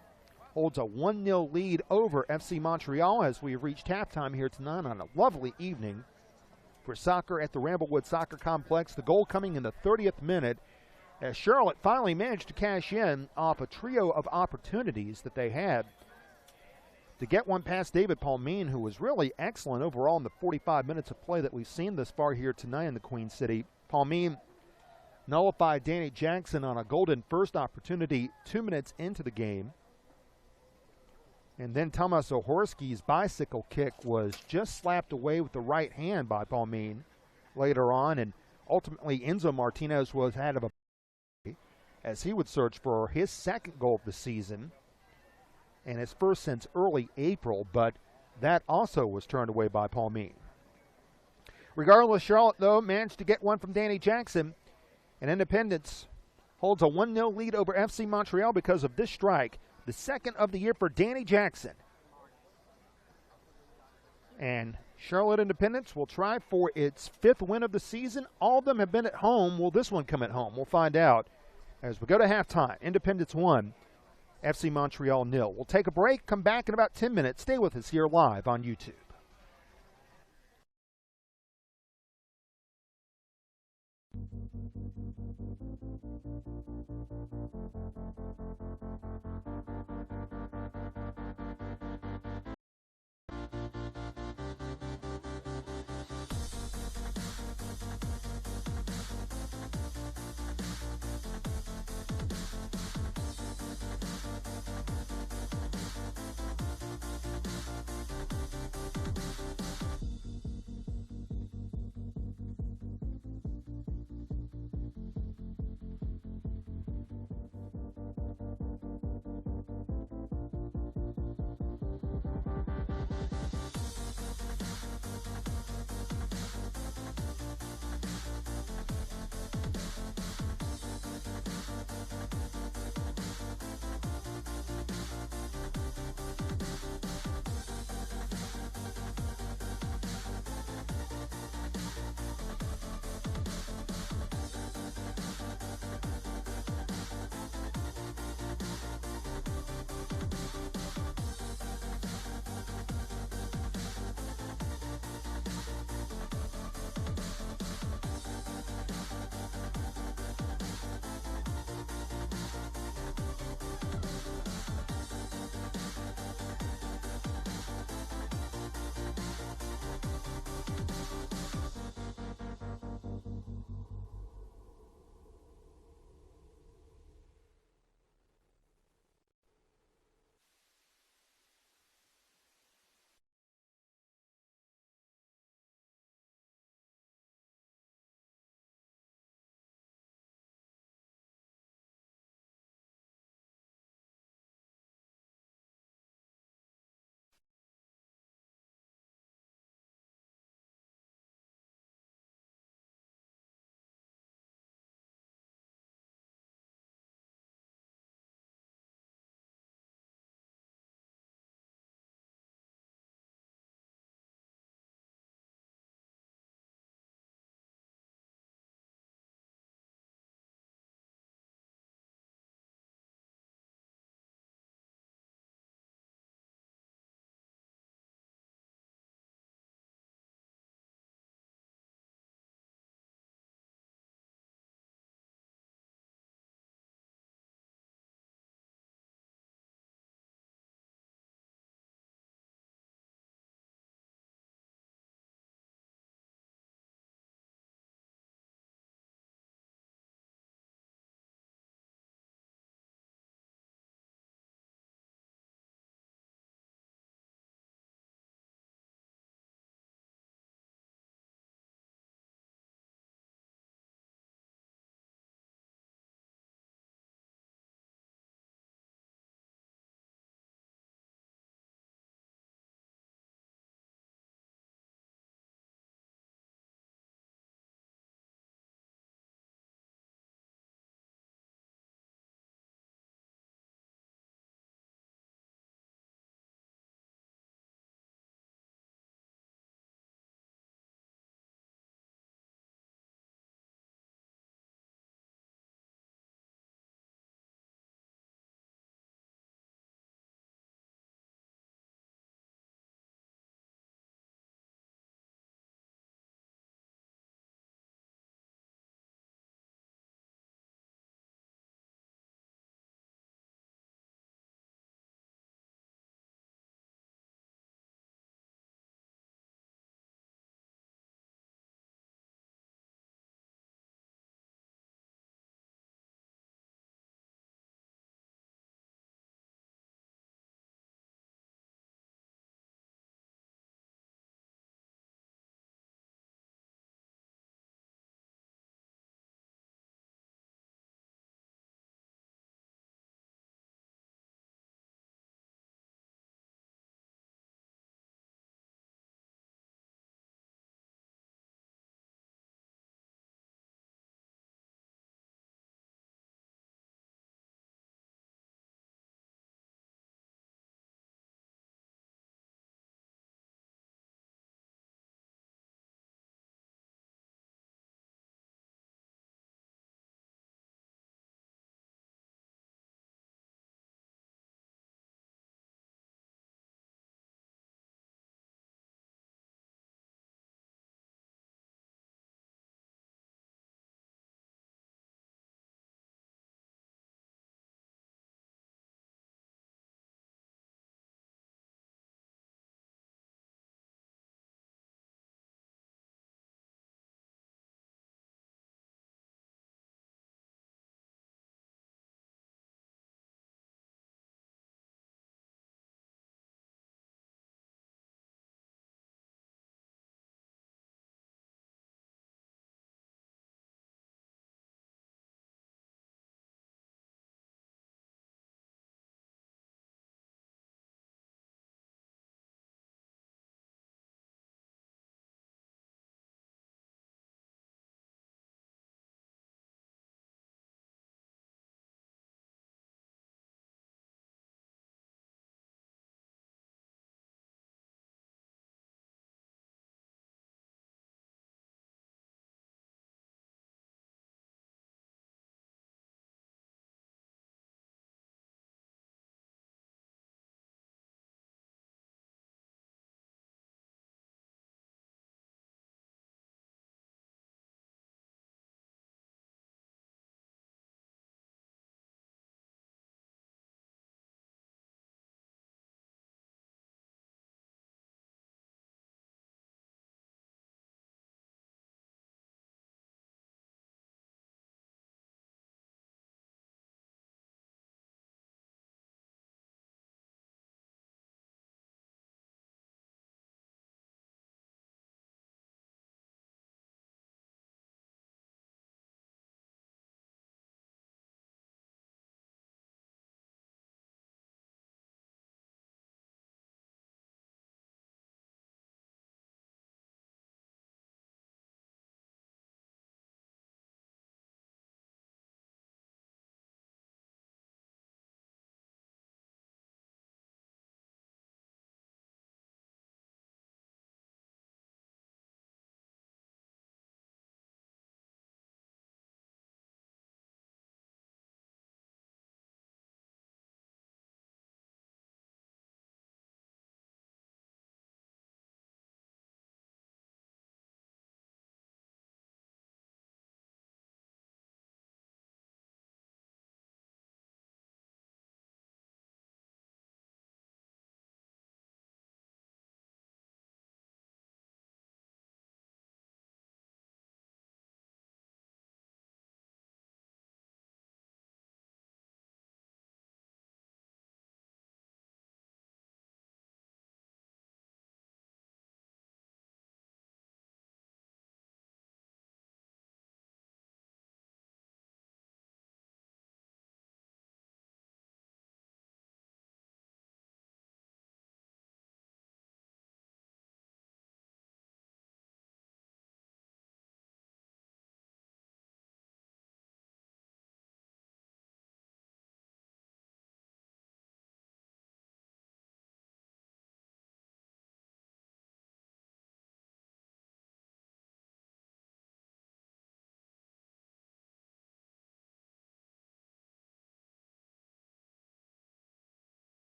Speaker 1: holds a 1-0 lead over FC Montreal as we have reached halftime here tonight on a lovely evening for soccer at the Ramblewood Soccer Complex. The goal coming in the 30th minute as Charlotte finally managed to cash in off a trio of opportunities that they had to get one past David Palmine, who was really excellent overall in the 45 minutes of play that we've seen thus far here tonight in the Queen City. Palmine nullified Danny Jackson on a golden first opportunity 2 minutes into the game. And then Tomas Zahorski's bicycle kick was just slapped away with the right hand by Palmine later on. And ultimately Enzo Martinez was ahead of a as he would search for his second goal of the season and his first since early April, but that also was turned away by Palmine. Regardless, Charlotte, though, managed to get one from Danny Jackson, and Independence holds a 1-0 lead over FC Montreal because of this strike, the second of the year for Danny Jackson. And Charlotte Independence will try for its 5th win of the season. All of them have been at home. Will this one come at home? We'll find out as we go to halftime. Independence 1, FC Montreal 0. We'll take a break, come back in about 10 minutes. Stay with us here live on YouTube.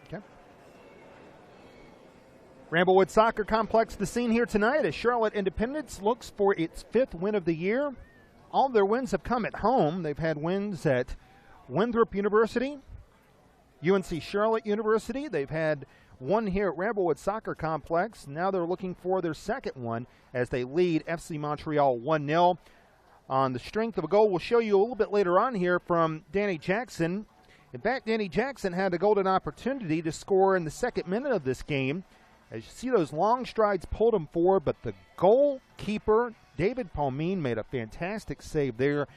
Speaker 1: Okay. Ramblewood Soccer Complex, the scene here tonight as Charlotte Independence looks for its 5th win of the year. All their wins have come at home. They've had wins at Winthrop University, UNC Charlotte University. They've had one here at Ramblewood Soccer Complex. Now they're looking for their 2nd one as they lead FC Montreal 1-0. On the strength of a goal we'll show you a little bit later on here from Danny Jackson. In fact, Danny Jackson had a golden opportunity to score in the 2nd minute of this game. As you see, those long strides pulled him forward, but the goalkeeper, David Palmine, made a fantastic save there.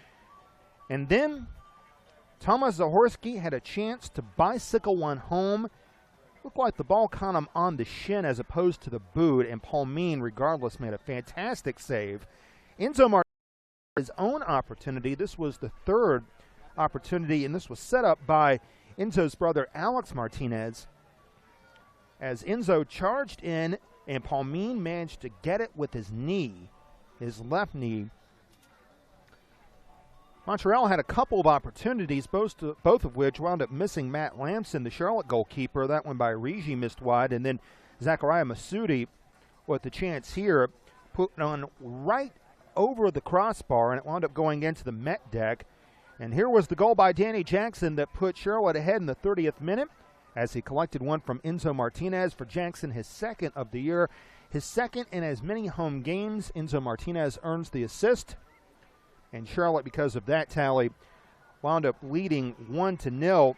Speaker 1: And then Thomas Zahorski had a chance to bicycle one home. Looked like the ball caught him on the shin as opposed to the boot, and Palmine, regardless, made a fantastic save. Enzo Martinez, his own opportunity. This was the 3rd opportunity, and this was set up by Enzo's brother, Alex Martinez. As Enzo charged in, and Palmine managed to get it with his knee, his left knee. Montreal had a couple of opportunities, both of which wound up missing Matt Lamson, the Charlotte goalkeeper. That one by Rigi missed wide, and then Zachariah Masudi with the chance here, put on right over the crossbar, and it wound up going into the Met deck. And here was the goal by Danny Jackson that put Charlotte ahead in the 30th minute as he collected one from Enzo Martinez. For Jackson, his 2nd of the year, his 2nd in as many home games. Enzo Martinez earns the assist, and Charlotte, because of that tally, wound up leading 1-0.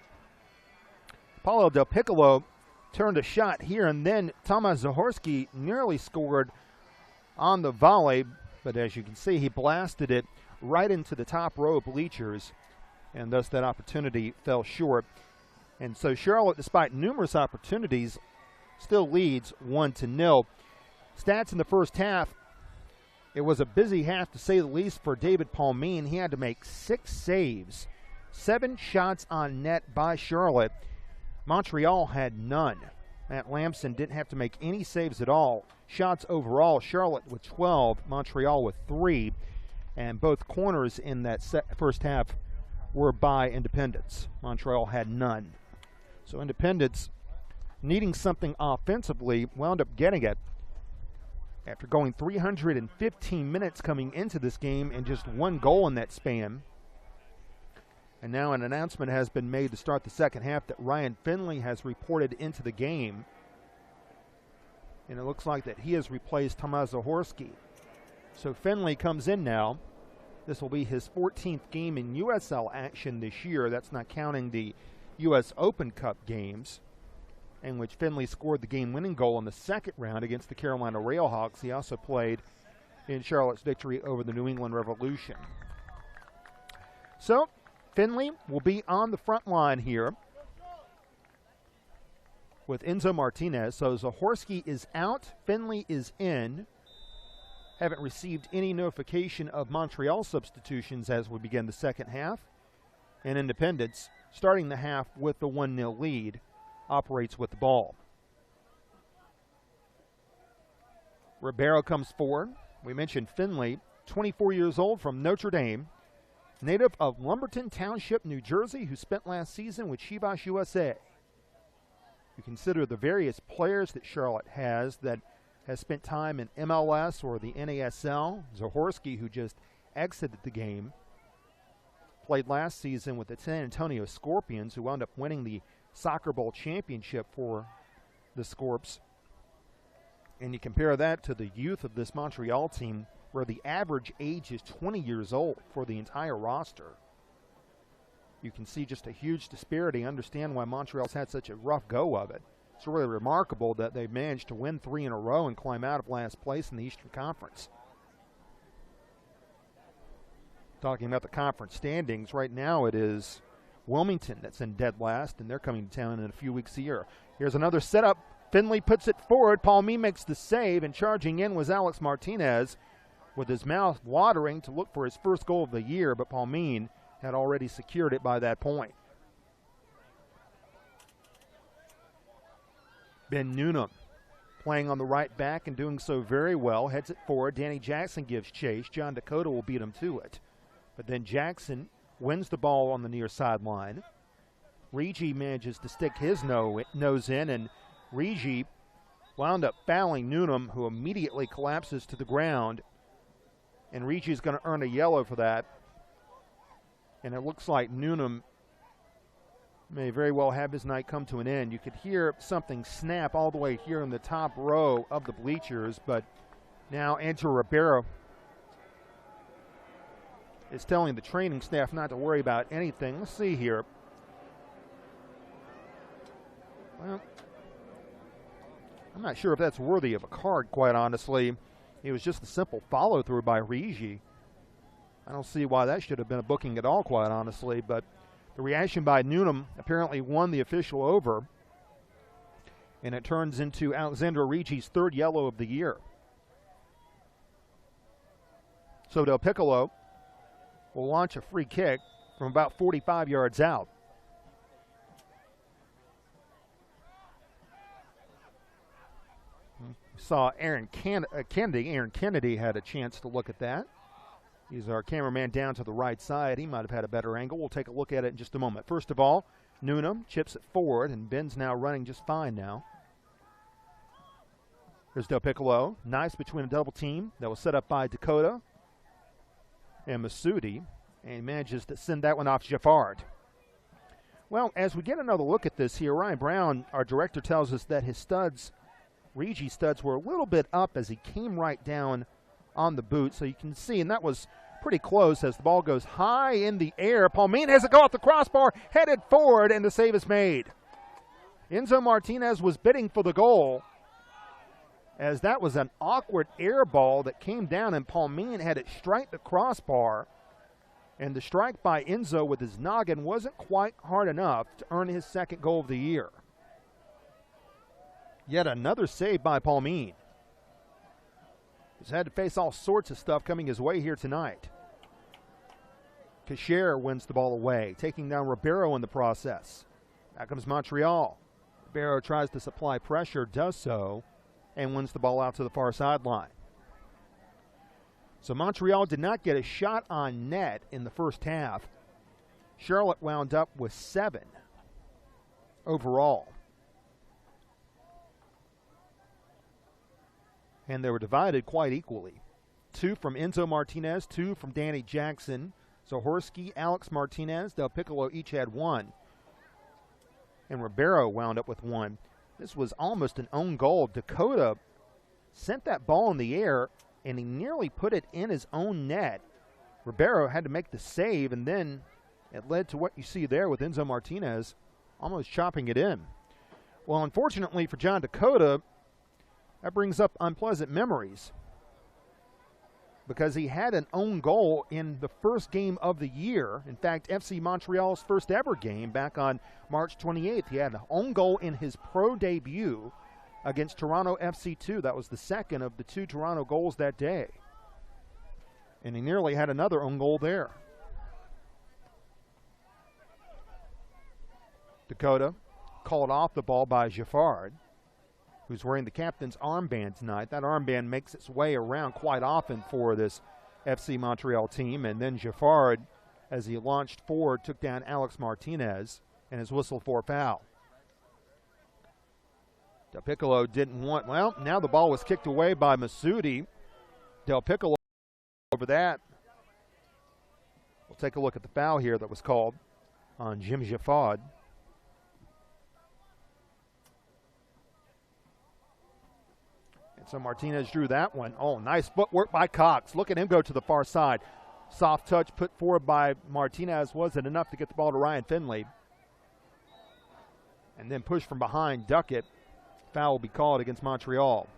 Speaker 1: Paulo Del Piccolo turned a shot here, and then Thomas Zahorski nearly scored on the volley, but as you can see, he blasted it right into the top row bleachers, and thus that opportunity fell short. And so Charlotte, despite numerous opportunities, still leads 1-0. Stats in the first half, it was a busy half to say the least for David Palmine. He had to make 6 saves, 7 shots on net by Charlotte. Montreal had none. Matt Lamson didn't have to make any saves at all. Shots overall, Charlotte with 12, Montreal with 3. And both corners in that first half were by Independence. Montreal had none. So Independence, needing something offensively, wound up getting it after going 315 minutes coming into this game and just 1 goal in that span. And now an announcement has been made to start the second half that Ryan Finley has reported into the game. And it looks like that he has replaced Tomasz Zahorski. So Finley comes in now. This will be his 14th game in USL action this year. That's not counting the U.S. Open Cup games, in which Finley scored the game-winning goal in the second round against the Carolina Railhawks. He also played in Charlotte's victory over the New England Revolution. So Finley will be on the front line here with Enzo Martinez. So Zahorski is out, Finley is in. Haven't received any notification of Montreal substitutions as we begin the second half. And Independence, starting the half with the 1-0 lead, operates with the ball. Ribeiro comes forward. We mentioned Finley, 24 years old, from Notre Dame, native of Lumberton Township, New Jersey, who spent last season with Chivas USA. You consider the various players that Charlotte has that has spent time in MLS or the NASL. Zahorski, who just exited the game, played last season with the San Antonio Scorpions, who wound up winning the Soccer Bowl championship for the Scorps. And you compare that to the youth of this Montreal team, where the average age is 20 years old for the entire roster. You can see just a huge disparity. Understand why Montreal's had such a rough go of it. It's really remarkable that they've managed to win 3 in a row and climb out of last place in the Eastern Conference. Talking about the conference standings, right now it is Wilmington that's in dead last, and they're coming to town in a few weeks here. Here's another setup. Finley puts it forward. Palmine makes the save, and charging in was Alex Martinez with his mouth watering to look for his first goal of the year, but Palmine had already secured it by that point. Ben Noonan playing on the right back and doing so very well. Heads it forward. Danny Jackson gives chase. John Dakota will beat him to it. But then Jackson wins the ball on the near sideline. Rigi manages to stick his nose in, and Rigi wound up fouling Newnham, who immediately collapses to the ground. And Rigi's going to earn a yellow for that. And it looks like Newnham may very well have his night come to an end. You could hear something snap all the way here in the top row of the bleachers, but now Andrew Ribeiro is telling the training staff not to worry about anything. Let's see here. Well, I'm not sure if that's worthy of a card, quite honestly. It was just a simple follow-through by Rigi. I don't see why that should have been a booking at all, quite honestly, but the reaction by Newnham apparently won the official over, and it turns into Alexandro Rigi's third yellow of the year. So Del Piccolo will launch a free kick from about 45 yards out. Saw Aaron Kennedy had a chance to look at that. He's our cameraman down to the right side. He might have had a better angle. We'll take a look at it in just a moment. First of all, Newnham chips it forward, and Ben's now running just fine now. Here's Del Piccolo. Nice between a double team that was set up by Dakota and Masudi, and he manages to send that one off Jaffard. Well, as we get another look at this here, Ryan Brown, our director, tells us that his studs, Rigi studs, were a little bit up as he came right down on the boot. So you can see, and that was pretty close as the ball goes high in the air. Palmine has it go off the crossbar, headed forward, and the save is made. Enzo Martinez was bidding for the goal, as that was an awkward air ball that came down, and Palmine had it strike the crossbar. And the strike by Enzo with his noggin wasn't quite hard enough to earn his second goal of the year. Yet another save by Palmine. He's had to face all sorts of stuff coming his way here tonight. Cacher wins the ball away, taking down Ribeiro in the process. Now comes Montreal. Ribeiro tries to supply pressure, does so, and wins the ball out to the far sideline. So Montreal did not get a shot on net in the first half. Charlotte wound up with 7 overall. And they were divided quite equally. 2 from Enzo Martinez, 2 from Danny Jackson. Zahorsky, Alex Martinez, Del Piccolo each had 1. And Ribeiro wound up with 1. This was almost an own goal. Dakota sent that ball in the air, and he nearly put it in his own net. Ribeiro had to make the save, and then it led to what you see there with Enzo Martinez almost chopping it in. Well, unfortunately for John Dakota, that brings up unpleasant memories, because he had an own goal in the first game of the year. In fact, FC Montreal's first ever game back on March 28th. He had an own goal in his pro debut against Toronto FC2. That was the second of the 2 Toronto goals that day. And he nearly had another own goal there. Dakota called off the ball by Jaffard, who's wearing the captain's armband tonight. That armband makes its way around quite often for this FC Montreal team. And then Jaffard, as he launched forward, took down Alex Martinez and is whistled for a foul. Del Piccolo didn't want, well, now the ball was kicked away by Masudi. Del Piccolo over that. We'll take a look at the foul here that was called on Jim Jaffard. So Martinez drew that one. Oh, nice footwork by Cox. Look at him go to the far side. Soft touch put forward by Martinez wasn't enough to get the ball to Ryan Finley. And then push from behind, duck it. Foul will be called against Montreal.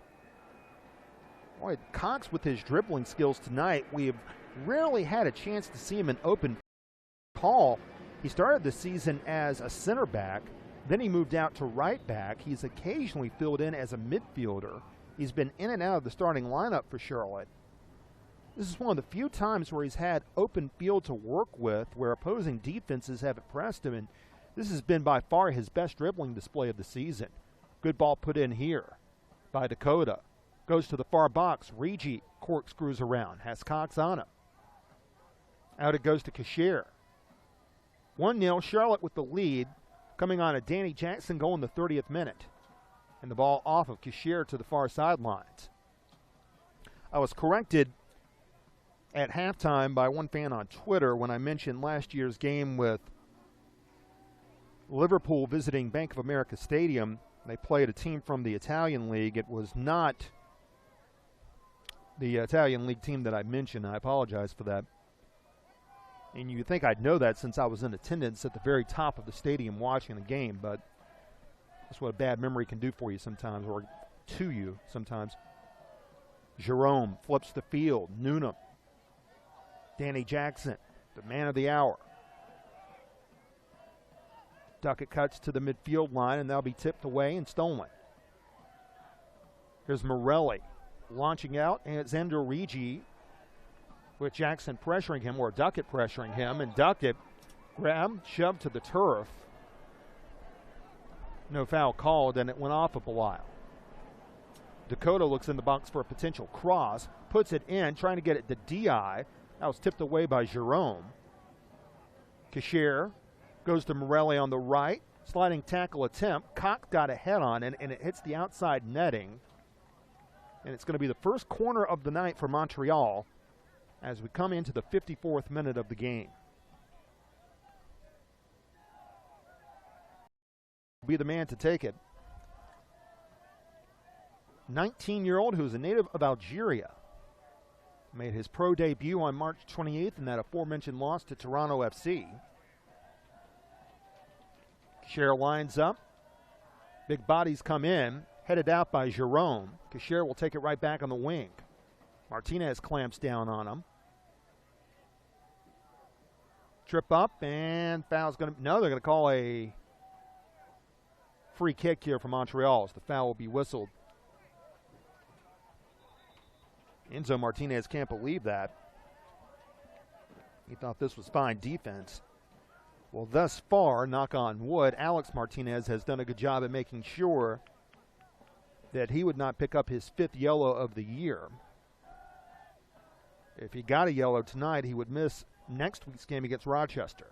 Speaker 1: Boy, Cox with his dribbling skills tonight, we've rarely had a chance to see him in open call. He started the season as a center back. Then he moved out to right back. He's occasionally filled in as a midfielder. He's been in and out of the starting lineup for Charlotte. This is one of the few times where he's had open field to work with, where opposing defenses haven't pressed him, and this has been by far his best dribbling display of the season. Good ball put in here by Dakota. Goes to the far box. Rigi corkscrews around. Has Cox on him. Out it goes to Cacher. 1-0, Charlotte with the lead. coming on a Danny Jackson goal in the 30th minute. And the ball off of Kisher to the far sidelines. I was corrected at halftime by one fan on Twitter when I mentioned last year's game with Liverpool visiting Bank of America Stadium. They played a team from the Italian League. It was not the Italian League team that I mentioned. I apologize for that. And you'd think I'd know that since I was in attendance at the very top of the stadium watching the game, but that's what a bad memory can do for you sometimes, or to you sometimes. Jerome flips the field. Noonan. Danny Jackson, the man of the hour. Duckett cuts to the midfield line, and they'll be tipped away and stolen. Here's Morelli launching out, and it's Ender Rigi with Jackson pressuring him, or Duckett pressuring him, and Duckett grabbed, shoved to the turf. No foul called, and it went off of Belial. Dakota looks in the box for a potential cross, puts it in, trying to get it to D.I. That was tipped away by Jerome. Kisher goes to Morelli on the right. Sliding tackle attempt. Cock got a head on it, and it hits the outside netting. And it's going to be the first corner of the night for Montreal as we come into the 54th minute of the game. Be the man to take it. 19-year-old who's a native of Algeria. Made his pro debut on March 28th in that aforementioned loss to Toronto FC. Kisher lines up. Big bodies come in, headed out by Jerome. Kisher will take it right back on the wing. Martinez clamps down on him. Trip up, and foul's going to, no, they're going to call a free kick here for Montreal as the foul will be whistled. Enzo Martinez can't believe that. He thought this was fine defense. Well, thus far, knock on wood, Alex Martinez has done a good job at making sure that he would not pick up his 5th yellow of the year. If he got a yellow tonight, he would miss next week's game against Rochester.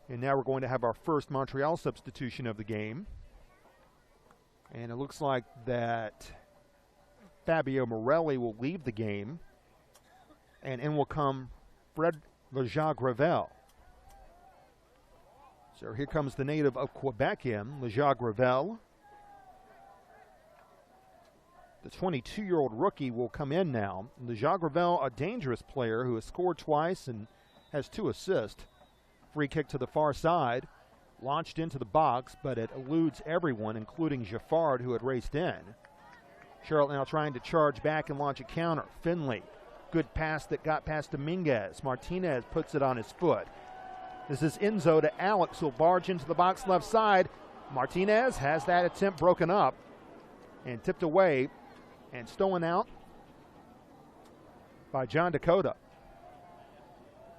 Speaker 1: And now we're going to have our first Montreal substitution of the game. And it looks like that Fabio Morelli will leave the game. And in will come Fred Lejean-Gravel. So here comes the native of Quebec in, Lejean-Gravel. The 22-year-old rookie will come in now. Lejean-Gravel, a dangerous player who has scored twice and has 2 assists. Free kick to the far side. Launched into the box, but it eludes everyone, including Jaffard, who had raced in. Charlotte now trying to charge back and launch a counter. Finley, good pass that got past Dominguez. Martinez puts it on his foot. This is Enzo to Alex, who'll barge into the box left side. Martinez has that attempt broken up and tipped away and stolen out by John Dakota.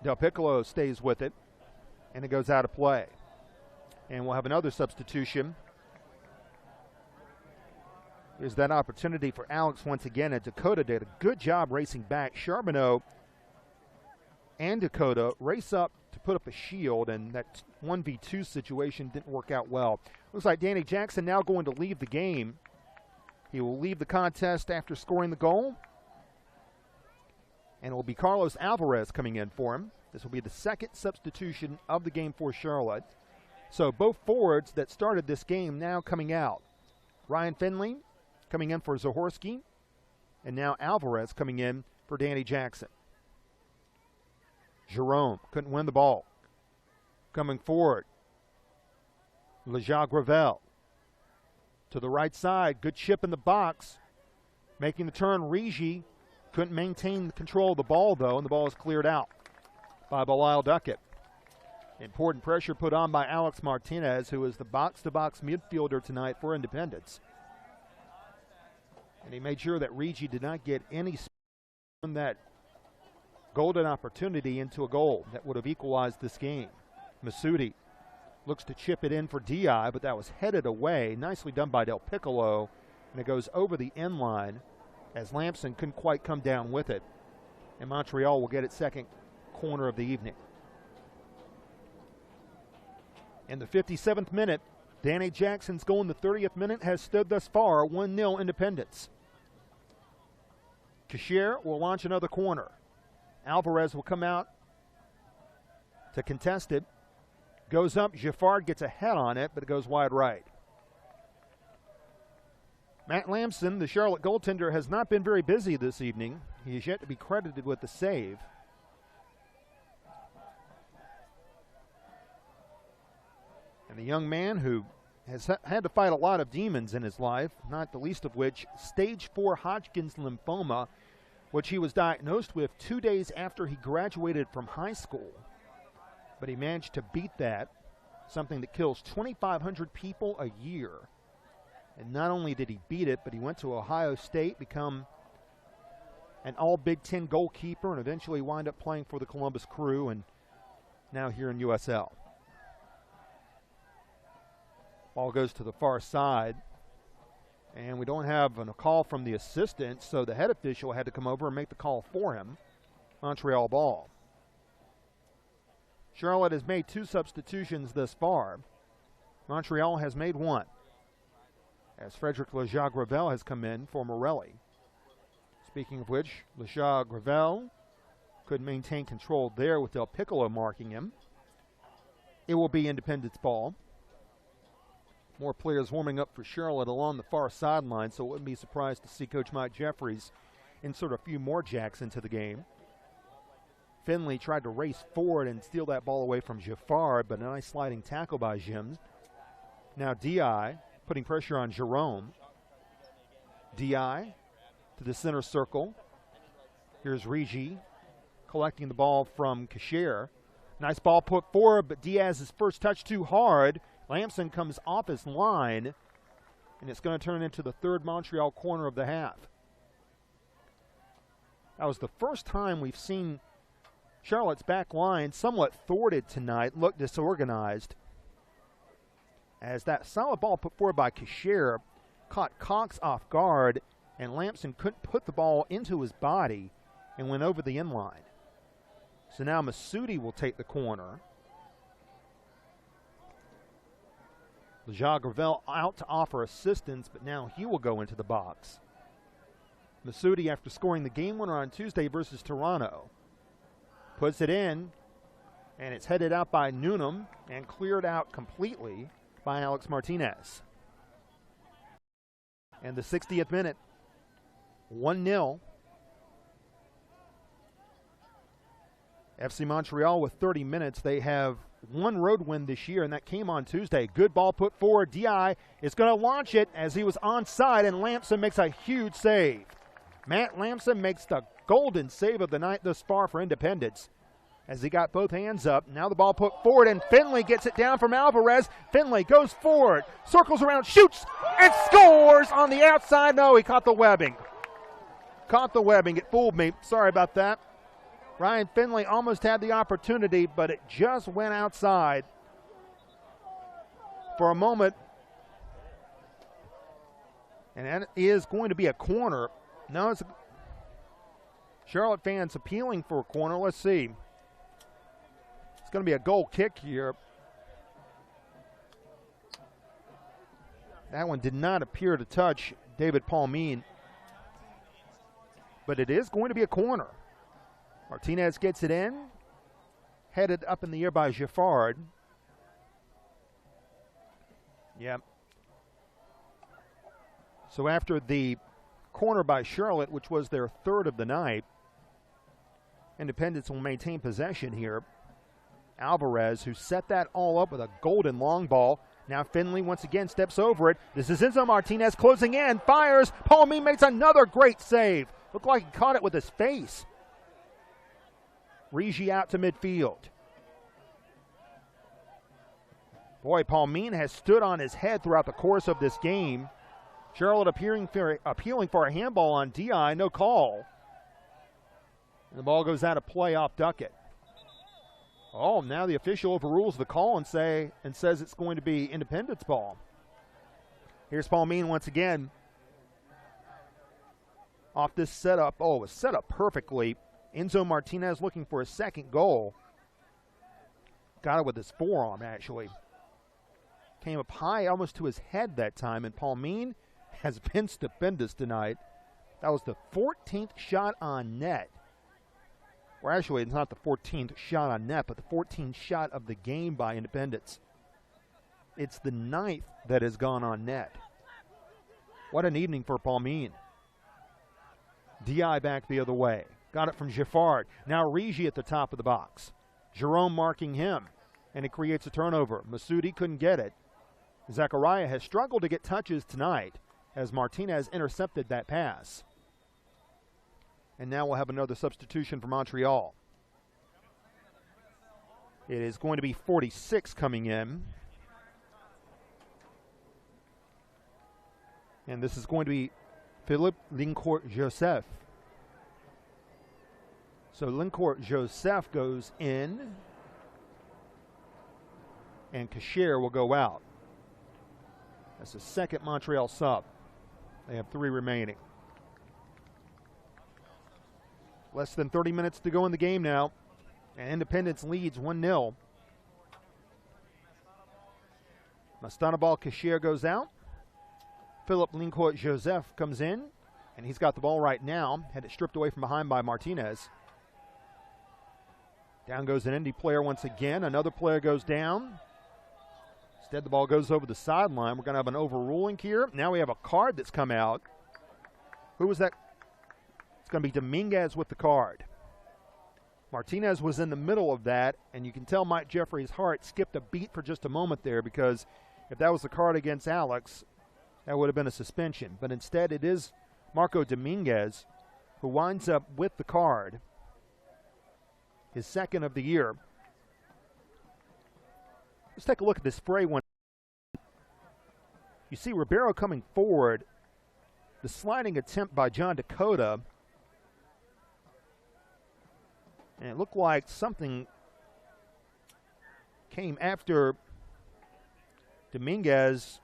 Speaker 1: Del Piccolo stays with it, and it goes out of play. And we'll have another substitution. Here's that opportunity for Alex once again, and Dakota did a good job racing back. Charbonneau and Dakota race up to put up a shield, and that 1v2 situation didn't work out well. Looks like Danny Jackson now going to leave the game. He will leave the contest after scoring the goal. And it will be Carlos Alvarez coming in for him. This will be the second substitution of the game for Charlotte. So both forwards that started this game now coming out. Ryan Finley coming in for Zahorski, and now Alvarez coming in for Danny Jackson. Jerome couldn't win the ball. Coming forward, Lejean-Gravel to the right side. Good chip in the box. Making the turn, Rigi couldn't maintain control of the ball, though, and the ball is cleared out by Belial Duckett. Important pressure put on by Alex Martinez, who is the box-to-box midfielder tonight for Independence. And he made sure that Rigi did not get any on that golden opportunity into a goal that would have equalized this game. Masudi looks to chip it in for Di, but that was headed away. Nicely done by Del Piccolo, and it goes over the end line as Lampson couldn't quite come down with it. And Montreal will get its second corner of the evening. In the 57th minute, Danny Jackson's goal in the 30th minute has stood thus far 1-0 Independence. Cashier will launch another corner. Alvarez will come out to contest it. Goes up, Giffard gets a head on it, but it goes wide right. Matt Lamson, the Charlotte goaltender, has not been very busy this evening. He is yet to be credited with the save. And the young man who has had to fight a lot of demons in his life, not the least of which stage 4 Hodgkin's lymphoma, which he was diagnosed with 2 days after he graduated from high school. But he managed to beat that, something that kills 2,500 people a year. And not only did he beat it, but he went to Ohio State, become an all Big Ten goalkeeper, and eventually wind up playing for the Columbus Crew, and now here in USL. Ball goes to the far side, and we don't have a call from the assistant, so the head official had to come over and make the call for him. Montreal ball. Charlotte has made 2 substitutions thus far. Montreal has made 1, as Frederick Lejean-Gravel has come in for Morelli. Speaking of which, Lejean-Gravel could maintain control there with Del Piccolo marking him. It will be Independence ball. More players warming up for Charlotte along the far sideline, so I wouldn't be surprised to see Coach Mike Jeffries insert a few more Jacks into the game. Finley tried to race forward and steal that ball away from Giffard, but a nice sliding tackle by Jims. Now D.I. putting pressure on Jerome. D.I. to the center circle. Here's Rigi collecting the ball from Cashier. Nice ball put forward, but Diaz's first touch too hard. Lamson comes off his line, and it's going to turn into the 3rd Montreal corner of the half. That was the first time we've seen Charlotte's back line somewhat thwarted tonight, look disorganized, as that solid ball put forward by Cashier caught Cox off guard, and Lamson couldn't put the ball into his body and went over the end line. So now Masudi will take the corner. Lejean-Gravel out to offer assistance, but now he will go into the box. Masudi, after scoring the game winner on Tuesday versus Toronto, puts it in, and it's headed out by Newnham and cleared out completely by Alex Martinez. And the 60th minute, 1-0. FC Montreal with 30 minutes. They have 1 road win this year, and that came on Tuesday. Good ball put forward. D.I. is going to launch it as he was onside, and Lamson makes a huge save. Matt Lamson makes the golden save of the night thus far for Independence, as he got both hands up. Now the ball put forward, and Finley gets it down from Alvarez. Finley goes forward, circles around, shoots, and scores on the outside. No, he caught the webbing. Caught the webbing. It fooled me. Sorry about that. Ryan Finley almost had the opportunity, but it just went outside. For a moment, and that is going to be a corner. No, it's Charlotte fans appealing for a corner. Let's see. It's going to be a goal kick here. That one did not appear to touch David Palmine, but it is going to be a corner. Martinez gets it in, headed up in the air by Giffard. Yep. So after the corner by Charlotte, which was their 3rd of the night, Independence will maintain possession here. Alvarez, who set that all up with a golden long ball. Now Finley once again steps over it. This is Enzo Martinez closing in, fires. Palmine makes another great save. Looked like he caught it with his face. Rigi out to midfield. Boy, Palmine has stood on his head throughout the course of this game. Charlotte appealing for a handball on D.I., no call. And the ball goes out of play off Duckett. Oh, now the official overrules the call and says it's going to be Independence ball. Here's Palmine once again. Off this setup. Oh, it was set up perfectly. Enzo Martinez looking for a second goal. Got it with his forearm, actually. Came up high almost to his head that time, and Palmeen has been stupendous tonight. That was the 14th shot on net. Or actually, it's not the 14th shot on net, but the 14th shot of the game by Independence. It's the 9th that has gone on net. What an evening for Palmeen. DI back the other way. Got it from Giffard. Now Rigi at the top of the box. Jerome marking him, and it creates a turnover. Masudi couldn't get it. Zachariah has struggled to get touches tonight as Martinez intercepted that pass. And now we'll have another substitution for Montreal. It is going to be 46 coming in. And this is going to be Philippe Lincourt-Joseph. So Lincourt-Joseph goes in, and Cashier will go out. That's the second Montreal sub. They have 3 remaining. Less than 30 minutes to go in the game now, and Independence leads 1-0. Mastanabal Cashier goes out. Philip Lincourt-Joseph comes in, and he's got the ball right now. Had it stripped away from behind by Martinez. Down goes an Indy player once again. Another player goes down. Instead, the ball goes over the sideline. We're going to have an overruling here. Now we have a card that's come out. Who was that? It's going to be Dominguez with the card. Martinez was in the middle of that, and you can tell Mike Jeffrey's heart skipped a beat for just a moment there, because if that was the card against Alex, that would have been a suspension. But instead, it is Marco Dominguez who winds up with the card, his second of the year. Let's take a look at this spray one. You see Ribeiro coming forward. The sliding attempt by John Dakota. And it looked like something came after Dominguez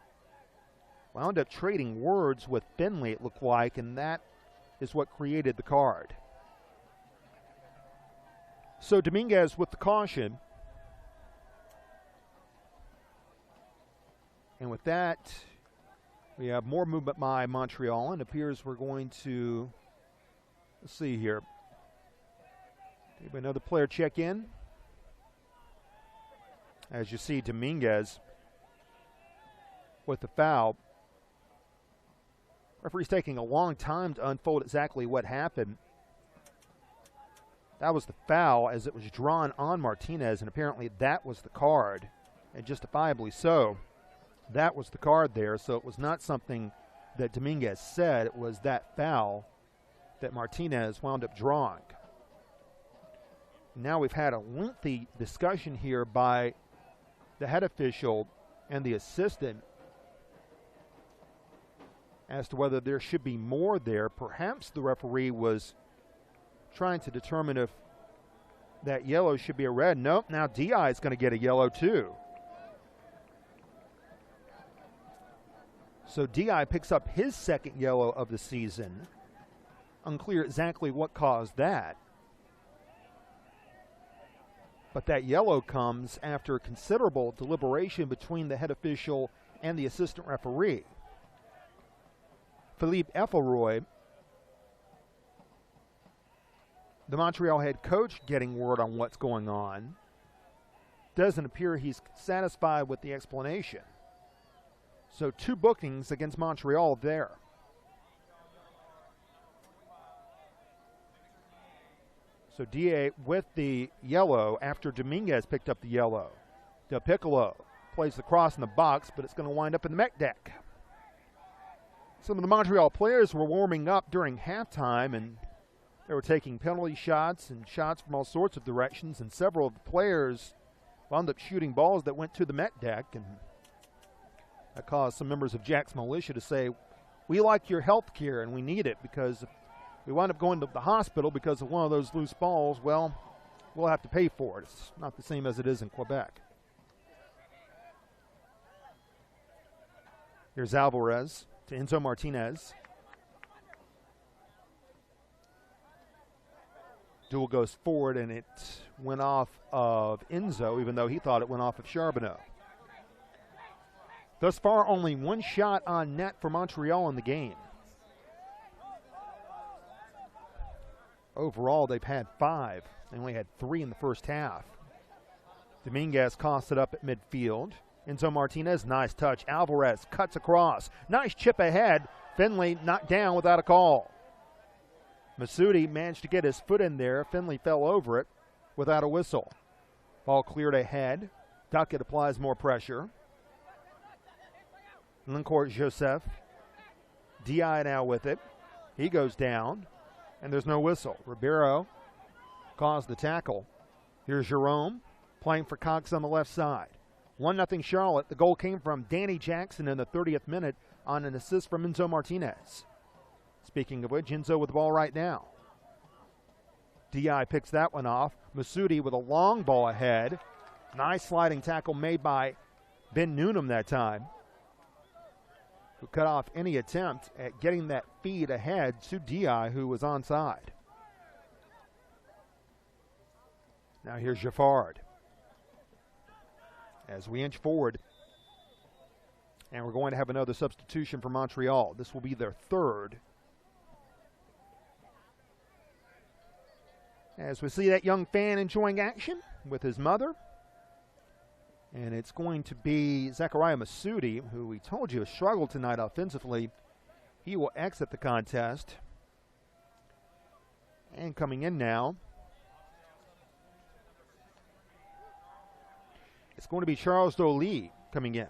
Speaker 1: wound up trading words with Finley, it looked like, and that is what created the card. So Dominguez with the caution. And with that, we have more movement by Montreal, and it appears we're going to, let's see here. Another player check in. As you see, Dominguez with the foul. Referee's taking a long time to unfold exactly what happened. That was the foul as it was drawn on Martinez, and apparently that was the card, and justifiably so. That was the card there, so it was not something that Dominguez said. It was that foul that Martinez wound up drawing. Now we've had a lengthy discussion here by the head official and the assistant as to whether there should be more there. Perhaps the referee was trying to determine if that yellow should be a red. Nope, now D.I. is going to get a yellow too. So D.I. picks up his second yellow of the season. Unclear exactly what caused that. But that yellow comes after considerable deliberation between the head official and the assistant referee. Philippe Effelroy, the Montreal head coach, getting word on what's going on. Doesn't appear he's satisfied with the explanation. So 2 bookings against Montreal there. So DA with the yellow after Dominguez picked up the yellow. Del Piccolo plays the cross in the box, but it's going to wind up in the mech deck. Some of the Montreal players were warming up during halftime, and they were taking penalty shots and shots from all sorts of directions, and several of the players wound up shooting balls that went to the mech deck, and that caused some members of Jack's militia to say, we like your health care and we need it, because if we wind up going to the hospital because of one of those loose balls, well, we'll have to pay for it. It's not the same as it is in Quebec. Here's Alvarez to Enzo Martinez. Duel goes forward, and it went off of Enzo, even though he thought it went off of Charbonneau. Thus far, only one shot on net for Montreal in the game. Overall, they've had 5. They only had 3 in the first half. Dominguez costs it up at midfield. Enzo Martinez, nice touch. Alvarez cuts across. Nice chip ahead. Finley knocked down without a call. Masudi managed to get his foot in there. Finley fell over it without a whistle. Ball cleared ahead. Duckett applies more pressure. Lincourt Joseph. D.I. now with it. He goes down, and there's no whistle. Ribeiro caused the tackle. Here's Jerome playing for Cox on the left side. 1-0 Charlotte. The goal came from Danny Jackson in the 30th minute on an assist from Enzo Martinez. Speaking of which, Enzo with the ball right now. D.I. picks that one off. Masudi with a long ball ahead. Nice sliding tackle made by Ben Noonan that time, who cut off any attempt at getting that feed ahead to D.I., who was onside. Now here's Jaffard. As we inch forward, and we're going to have another substitution for Montreal. This will be their 3rd. As we see that young fan enjoying action with his mother. And it's going to be Zachariah Masudi, who we told you has struggled tonight offensively. He will exit the contest. And coming in now, it's going to be Charles Dolly coming in.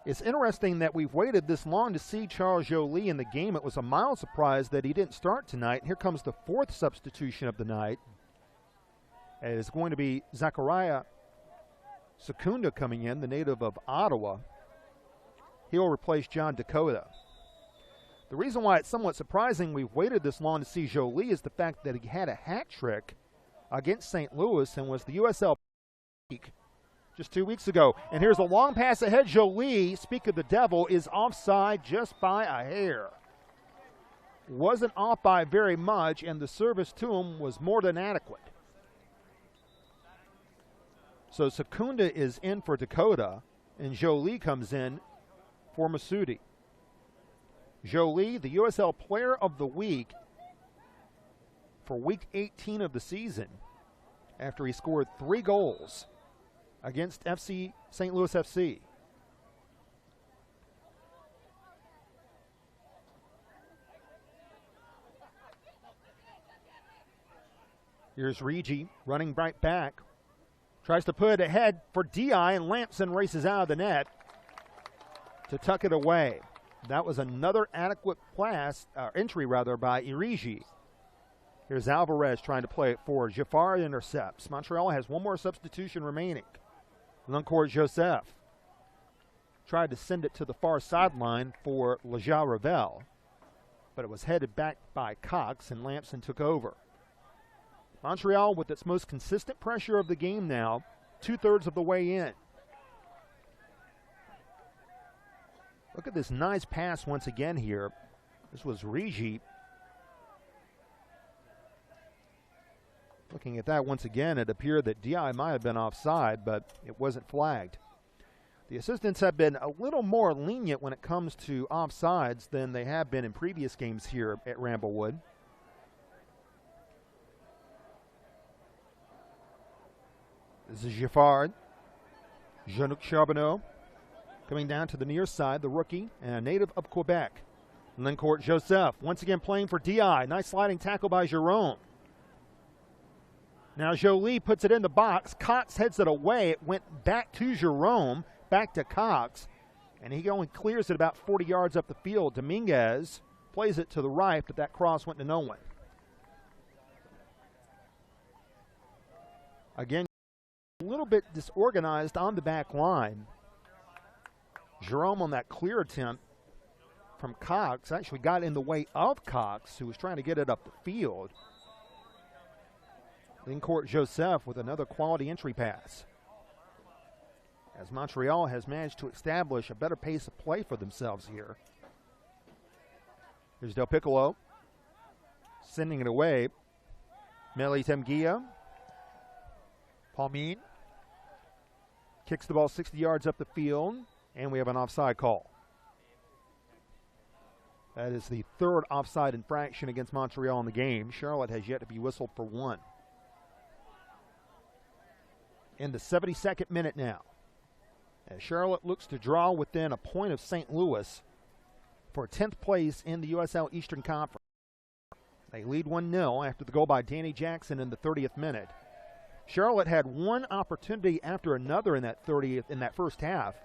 Speaker 1: It's interesting that we've waited this long to see Charles Joly in the game. It was a mild surprise that he didn't start tonight. Here comes the 4th substitution of the night. It is going to be Zachariah Secunda coming in, the native of Ottawa. He'll replace John Dakota. The reason why it's somewhat surprising we've waited this long to see Joly is the fact that he had a hat trick against St. Louis and was the USL just 2 weeks ago. And here's a long pass ahead. Joly, speak of the devil, is offside just by a hair. Wasn't off by very much, and the service to him was more than adequate. So Secunda is in for Dakota, and Joly comes in for Masudi. Joly, the USL Player of the Week for Week 18 of the season, after he scored 3 goals against St. Louis FC. Here's Rigi running right back. Tries to put it ahead for D.I., and Lampson races out of the net to tuck it away. That was another adequate entry by Irigi. Here's Alvarez trying to play it forward. Jaffard intercepts. Montreal has one more substitution remaining. Lincourt Joseph tried to send it to the far sideline for Leja Ravel, but it was headed back by Cox, and Lampson took over. Montreal with its most consistent pressure of the game now, 2/3 of the way in. Look at this nice pass once again here. This was Rigi. Looking at that once again, it appeared that D.I. might have been offside, but it wasn't flagged. The assistants have been a little more lenient when it comes to offsides than they have been in previous games here at Ramblewood. This is Jaffard. Jean-Luc Charbonneau coming down to the near side, the rookie and a native of Quebec. Lincourt Joseph once again playing for D.I. Nice sliding tackle by Jerome. Now Joly puts it in the box. Cox heads it away. It went back to Jerome, back to Cox, and he only clears it about 40 yards up the field. Dominguez plays it to the right, but that cross went to no one. Again, a little bit disorganized on the back line. Jerome on that clear attempt from Cox actually got in the way of Cox, who was trying to get it up the field. Lincourt Joseph with another quality entry pass, as Montreal has managed to establish a better pace of play for themselves here. Here's Del Piccolo sending it away. Meli Temgia. Palmin. Kicks the ball 60 yards up the field, and we have an offside call. That is the third offside infraction against Montreal in the game. Charlotte has yet to be whistled for one. In the 72nd minute now, as Charlotte looks to draw within a point of St. Louis for 10th place in the USL Eastern Conference. They lead 1-0 after the goal by Danny Jackson in the 30th minute. Charlotte had one opportunity after another in that first half.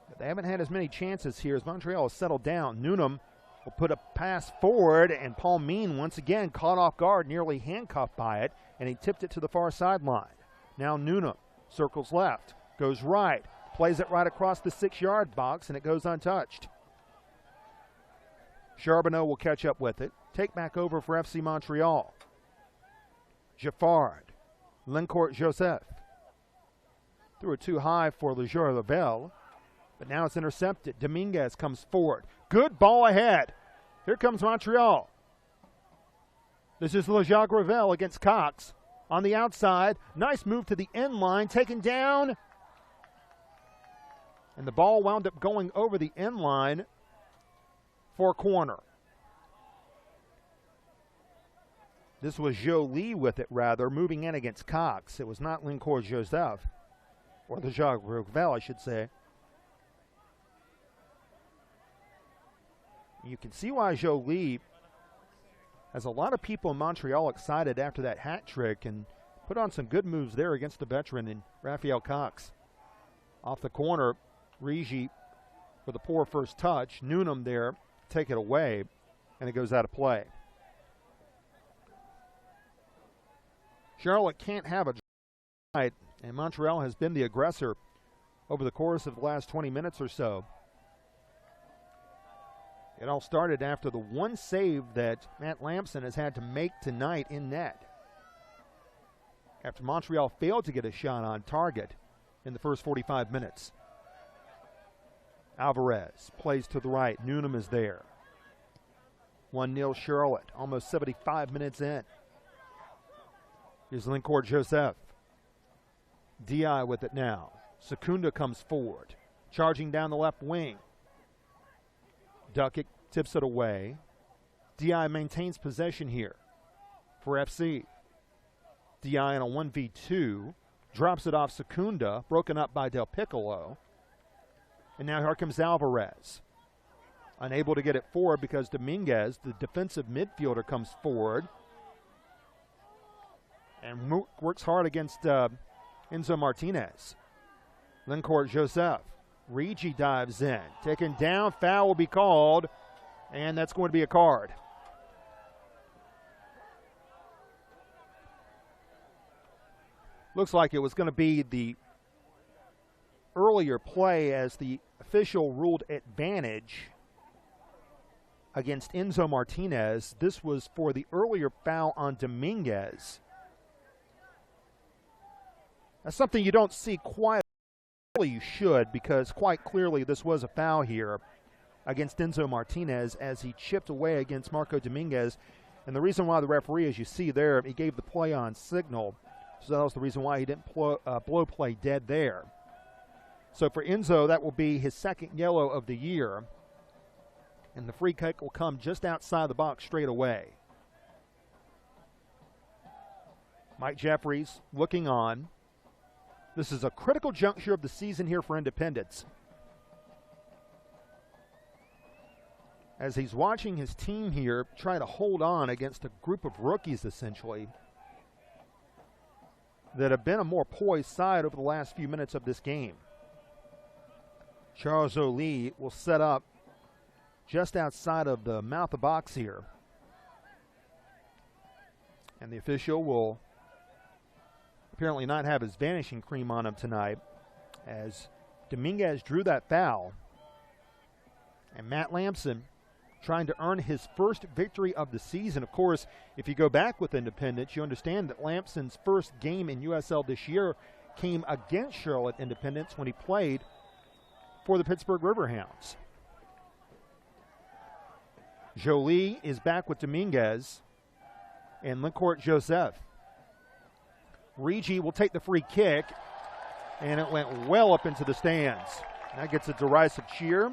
Speaker 1: But they haven't had as many chances here as Montreal has settled down. Newnham will put a pass forward, and Paul Mean once again caught off guard, nearly handcuffed by it, and he tipped it to the far sideline. Now Newnham circles left, goes right, plays it right across the 6-yard box, and it goes untouched. Charbonneau will catch up with it. Take back over for FC Montreal. Jaffard, Lincourt Joseph. Threw it too high for Lejeune Lavelle, but now it's intercepted. Dominguez comes forward. Good ball ahead. Here comes Montreal. This is Lejeune Lavelle against Cox. On the outside, nice move to the end line, taken down. And the ball wound up going over the end line for a corner. This was Jolie with it, rather, moving in against Cox. It was not Lincourt Joseph, or the Jacques Rouvel, I should say. You can see why Jolie has a lot of people in Montreal excited after that hat trick and put on some good moves there against the veteran in Raphael Cox. Off the corner, Rigi with a poor first touch. Newnham there, take it away, and it goes out of play. Charlotte can't have a night, and Montreal has been the aggressor over the course of the last 20 minutes or so. It all started after the one save that Matt Lampson has had to make tonight in net, after Montreal failed to get a shot on target in the first 45 minutes. Alvarez plays to the right. Newnham is there. 1-0 Charlotte, almost 75 minutes in. Here's Lincourt Joseph. DI with it now. Secunda comes forward, charging down the left wing. Duckett tips it away. DI maintains possession here for FC. DI in a 1v2. Drops it off Secunda, broken up by Del Piccolo. And now here comes Alvarez. Unable to get it forward because Dominguez, the defensive midfielder, comes forward and works hard against Enzo Martinez. Lincourt Joseph. Rigi dives in. Taken down, foul will be called, and that's going to be a card. Looks like it was going to be the earlier play as the official ruled advantage against Enzo Martinez. This was for the earlier foul on Dominguez. That's something you don't see quite. You should, because quite clearly this was a foul here against Enzo Martinez as he chipped away against Marco Dominguez. And the reason why the referee, as you see there, he gave the play on signal. So that was the reason why he didn't blow play dead there. So for Enzo, that will be his second yellow of the year. And the free kick will come just outside the box straight away. Mike Jeffries looking on. This is a critical juncture of the season here for Independence, as he's watching his team here try to hold on against a group of rookies, essentially, that have been a more poised side over the last few minutes of this game. Charles Jolie will set up just outside of the mouth of the box here, and the official will apparently not have his vanishing cream on him tonight, as Dominguez drew that foul. And Matt Lampson trying to earn his first victory of the season. Of course, if you go back with Independence, you understand that Lampson's first game in USL this year came against Charlotte Independence when he played for the Pittsburgh Riverhounds. Jolie is back with Dominguez and Lincourt Joseph. Rigi will take the free kick, and it went well up into the stands. That gets a derisive cheer.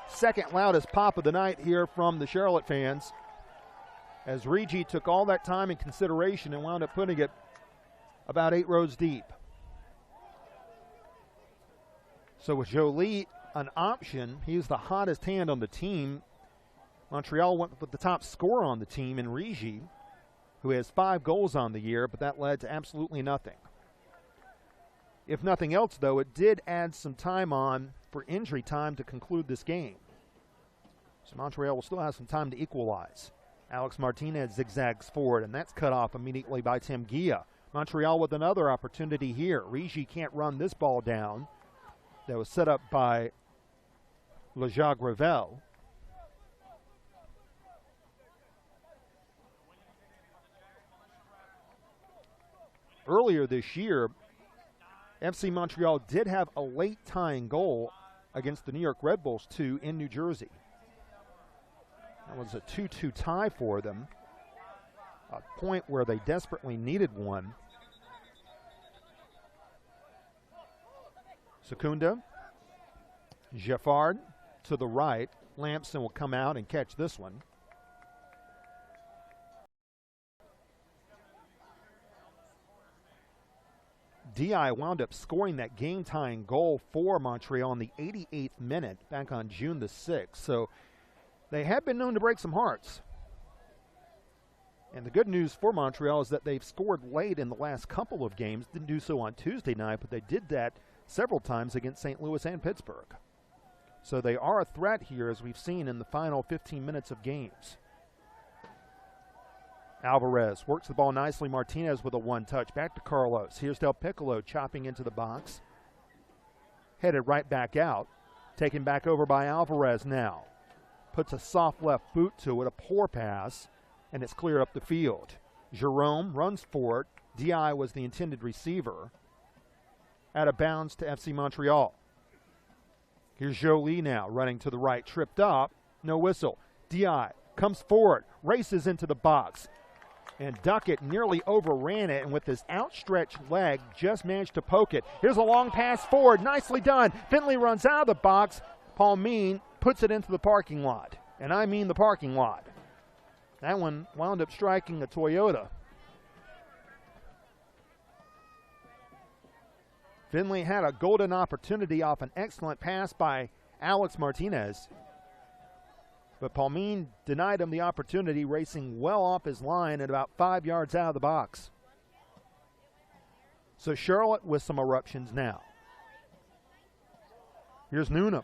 Speaker 1: Second loudest pop of the night here from the Charlotte fans, as Regi took all that time in consideration and wound up putting it about 8 rows deep. So with Jolie an option, he's the hottest hand on the team. Montreal went with the top scorer on the team in Regi, who has 5 goals on the year, but that led to absolutely nothing. If nothing else, though, it did add some time on for injury time to conclude this game. So Montreal will still have some time to equalize. Alex Martinez zigzags forward, and that's cut off immediately by Tim Gia. Montreal with another opportunity here. Regi can't run this ball down. That was set up by Lejac-Revel. Earlier this year, FC Montreal did have a late tying goal against the New York Red Bulls 2 in New Jersey. That was a 2-2 tie for them, a point where they desperately needed one. Secunda, Giffard to the right. Lampson will come out and catch this one. DI wound up scoring that game-tying goal for Montreal in the 88th minute back on June the 6th. So they have been known to break some hearts. And the good news for Montreal is that they've scored late in the last couple of games. Didn't do so on Tuesday night, but they did that several times against St. Louis and Pittsburgh. So they are a threat here, as we've seen in the final 15 minutes of games. Alvarez works the ball nicely. Martinez with a one-touch. Back to Carlos. Here's Del Piccolo chopping into the box. Headed right back out. Taken back over by Alvarez now. Puts a soft left boot to it, a poor pass, and it's cleared up the field. Jerome runs for it. DI was the intended receiver. Out of bounds to FC Montreal. Here's Jolie now running to the right. Tripped up. No whistle. DI comes forward. Races into the box. And Duckett nearly overran it, and with his outstretched leg, just managed to poke it. Here's a long pass forward. Nicely done. Finley runs out of the box. Palmine puts it into the parking lot. And I mean the parking lot. That one wound up striking a Toyota. Finley had a golden opportunity off an excellent pass by Alex Martinez. But Palmine denied him the opportunity, racing well off his line at about 5 yards out of the box. So Charlotte with some eruptions now. Here's Noonan.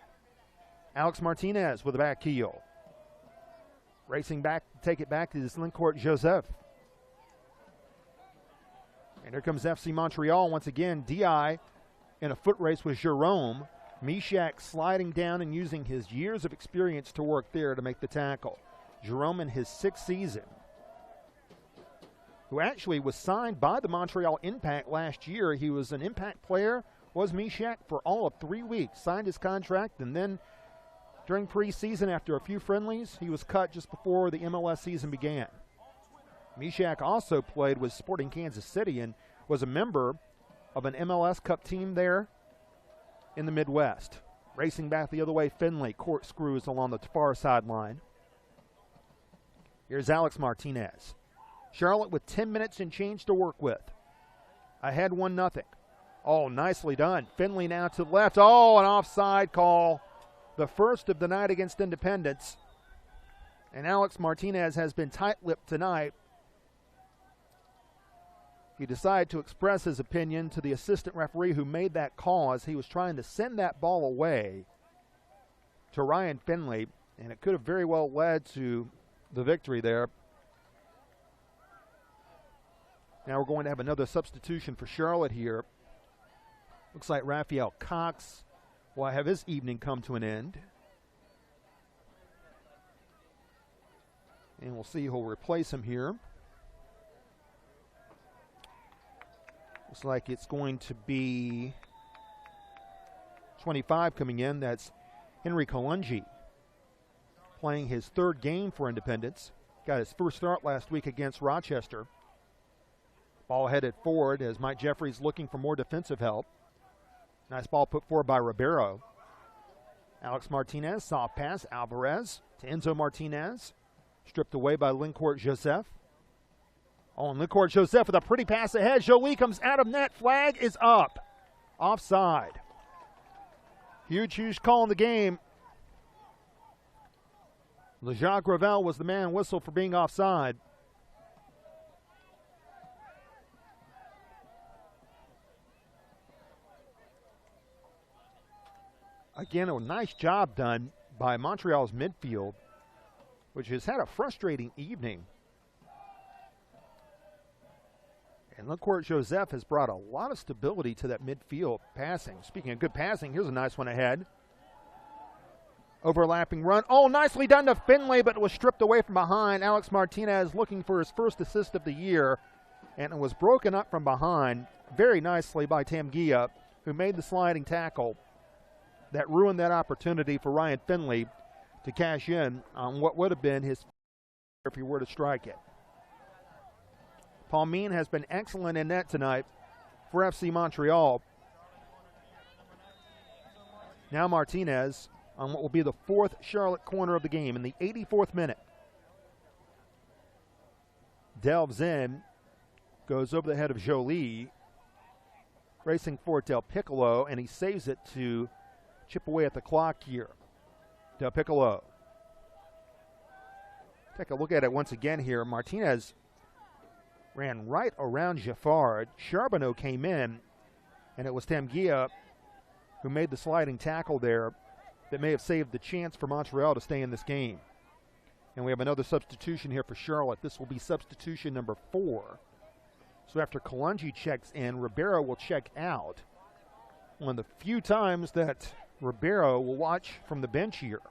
Speaker 1: Alex Martinez with a back heel. Racing back to take it back to Lincourt Joseph. And here comes FC Montreal once again. DI in a foot race with Jerome. Mishak sliding down and using his years of experience to work there to make the tackle. Jerome in his 6th season, who actually was signed by the Montreal Impact last year. He was an Impact player, was Mishak for all of 3 weeks, signed his contract, and then during preseason, after a few friendlies, he was cut just before the MLS season began. Mishak also played with Sporting Kansas City and was a member of an MLS Cup team there in the Midwest. Racing back the other way, Finley corkscrews along the far sideline. Here's Alex Martinez. Charlotte with 10 minutes and change to work with. Ahead 1-0. Oh, nicely done. Finley now to the left. Oh, an offside call. The first of the night against Independence. And Alex Martinez has been tight-lipped tonight. He decided to express his opinion to the assistant referee who made that call as he was trying to send that ball away to Ryan Finley, and it could have very well led to the victory there. Now we're going to have another substitution for Charlotte here. Looks like Raphael Cox will have his evening come to an end. And we'll see who'll replace him here. Looks like it's going to be 25 coming in. That's Henry Kalungi, playing his 3rd game for Independence. Got his first start last week against Rochester. Ball headed forward as Mike Jeffries looking for more defensive help. Nice ball put forward by Ribeiro. Alex Martinez, soft pass. Alvarez to Enzo Martinez. Stripped away by Lincourt Joseph. Oh, and Lincourt Joseph with a pretty pass ahead. Jolie comes out of net. Flag is up. Offside. Huge call in the game. LeJacques Ravel was the man whistled for being offside. Again, a nice job done by Montreal's midfield, which has had a frustrating evening. And Lincourt Joseph has brought a lot of stability to that midfield passing. Speaking of good passing, here's a nice one ahead. Overlapping run. Oh, nicely done to Finlay, but it was stripped away from behind. Alex Martinez looking for his first assist of the year, and it was broken up from behind very nicely by Tamgia, who made the sliding tackle that ruined that opportunity for Ryan Finlay to cash in on what would have been his if he were to strike it. Palmine has been excellent in net tonight for FC Montreal. Now Martinez on what will be the fourth Charlotte corner of the game in the 84th minute. Delves in, goes over the head of Jolie, racing for Del Piccolo, and he saves it to chip away at the clock here. Del Piccolo. Take a look at it once again here. Martinez ran right around Jaffard. Charbonneau came in, and it was Tamgia who made the sliding tackle there that may have saved the chance for Montreal to stay in this game. And we have another substitution here for Charlotte. This will be substitution number 4. So after Kalungi checks in, Ribeiro will check out. One of the few times that Ribeiro will watch from the bench here.